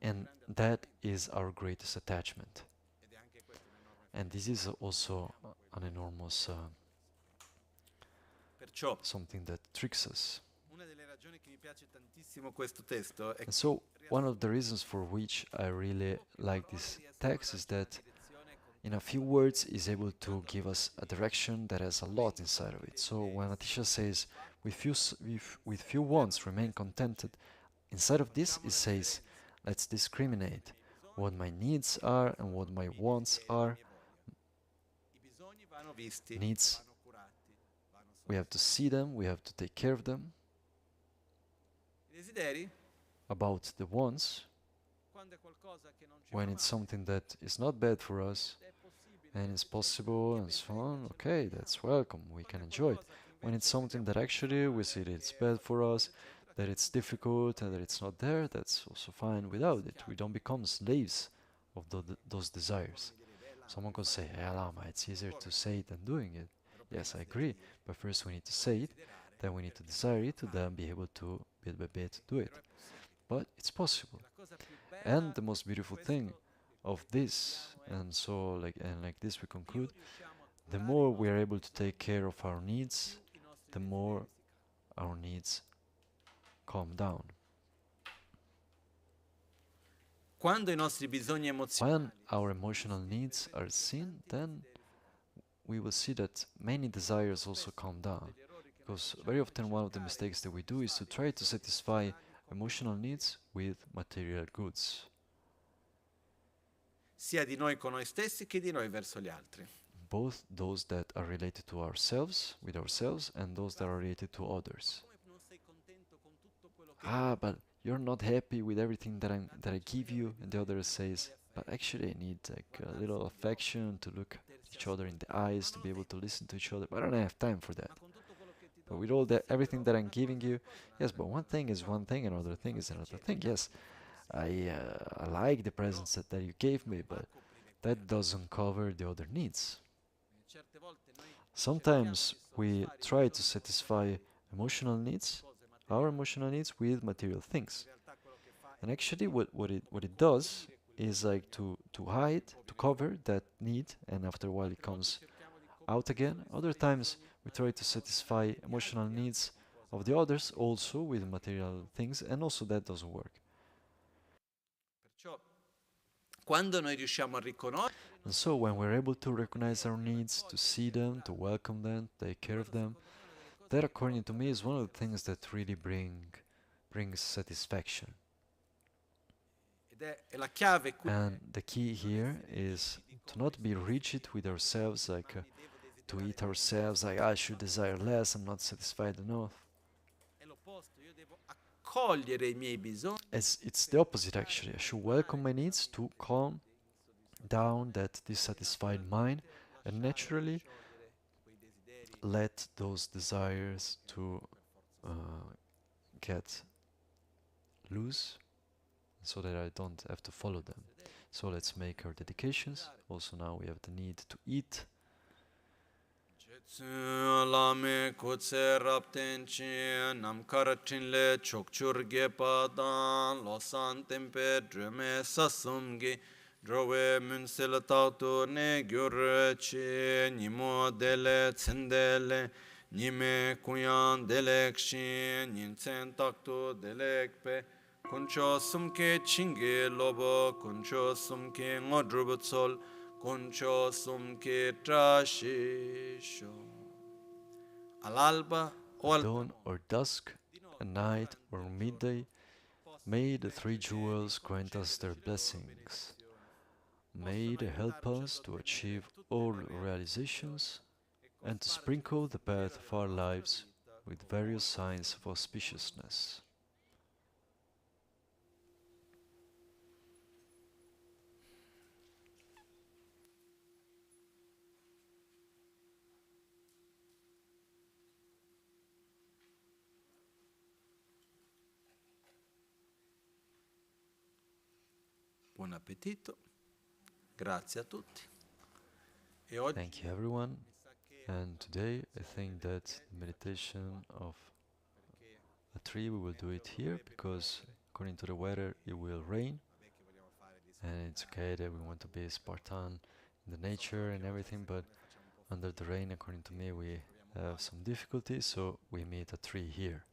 and that is our greatest attachment. And this is also an enormous something that tricks us. And so, one of the reasons for which I really like this text is that in a few words is able to give us a direction that has a lot inside of it. So when Atisha says, with few wants remain contented, inside of this it says, let's discriminate what my needs are and what my wants are. Needs, we have to see them, we have to take care of them. About the wants, when it's something that is not bad for us and is possible and so on, okay, that's welcome, we can enjoy it. When it's something that actually we see that it's bad for us, that it's difficult and that it's not there, that's also fine without it. We don't become slaves of those desires. Someone could say, hey Lama, it's easier to say it than doing it. Yes, I agree, but first we need to say it, then we need to desire it, to then be able to bit by bit do it. But it's possible. And the most beautiful thing of this, and so like this we conclude, the more we are able to take care of our needs, the more our needs calm down. When our emotional needs are seen, then we will see that many desires also calm down. Because very often one of the mistakes that we do is to try to satisfy emotional needs with material goods. Sia di noi con noi stessi che di noi verso gli altri. Both those that are related to ourselves, with ourselves, and those that are related to others. Ah, but you're not happy with everything that I give you, and the other says, but actually I need like a little affection, to look each other in the eyes, to be able to listen to each other, but I don't have time for that. But with all that, everything that I'm giving you, yes, but one thing is one thing, another thing is another thing. Yes, I like the presents that you gave me, but that doesn't cover the other needs. Sometimes we try to satisfy emotional needs, our emotional needs, with material things. And actually what it does is like to hide, to cover that need, and after a while it comes out again. Other times we try to satisfy emotional needs of the others also with material things, and also that doesn't work. And so when we're able to recognize our needs, to see them, to welcome them, take care of them, that according to me is one of the things that really brings satisfaction. And the key here is to not be rigid with ourselves, like to eat ourselves, like I should desire less, I'm not satisfied enough. As it's the opposite actually. I should welcome my needs to calm down that dissatisfied mind and naturally let those desires to get loose so that I don't have to follow them. So let's make our dedications. Also now we have the need to eat. Lame kutse rapten chi nam karatin le chokchur ge padan losan tempe drume sasumgi drowe munsel tautu ne gyur chi nimo dele tsendele nime kuyan delek shin ninsen taktu delek pe kuncho sumke chinge lobo kuncho sumke ngodrubutsol Concho sumke trashisho. Al-alba o At dawn or dusk, at night or midday, may the three jewels grant us their blessings. May they help us to achieve all realizations and to sprinkle the path of our lives with various signs of auspiciousness. Buon appetito. Grazie a tutti. Thank you everyone. And today I think that the meditation of a tree, we will do it here because according to the weather it will rain, and it's okay that we want to be Spartan in the nature and everything, but under the rain according to me we have some difficulties, so we meet a tree here.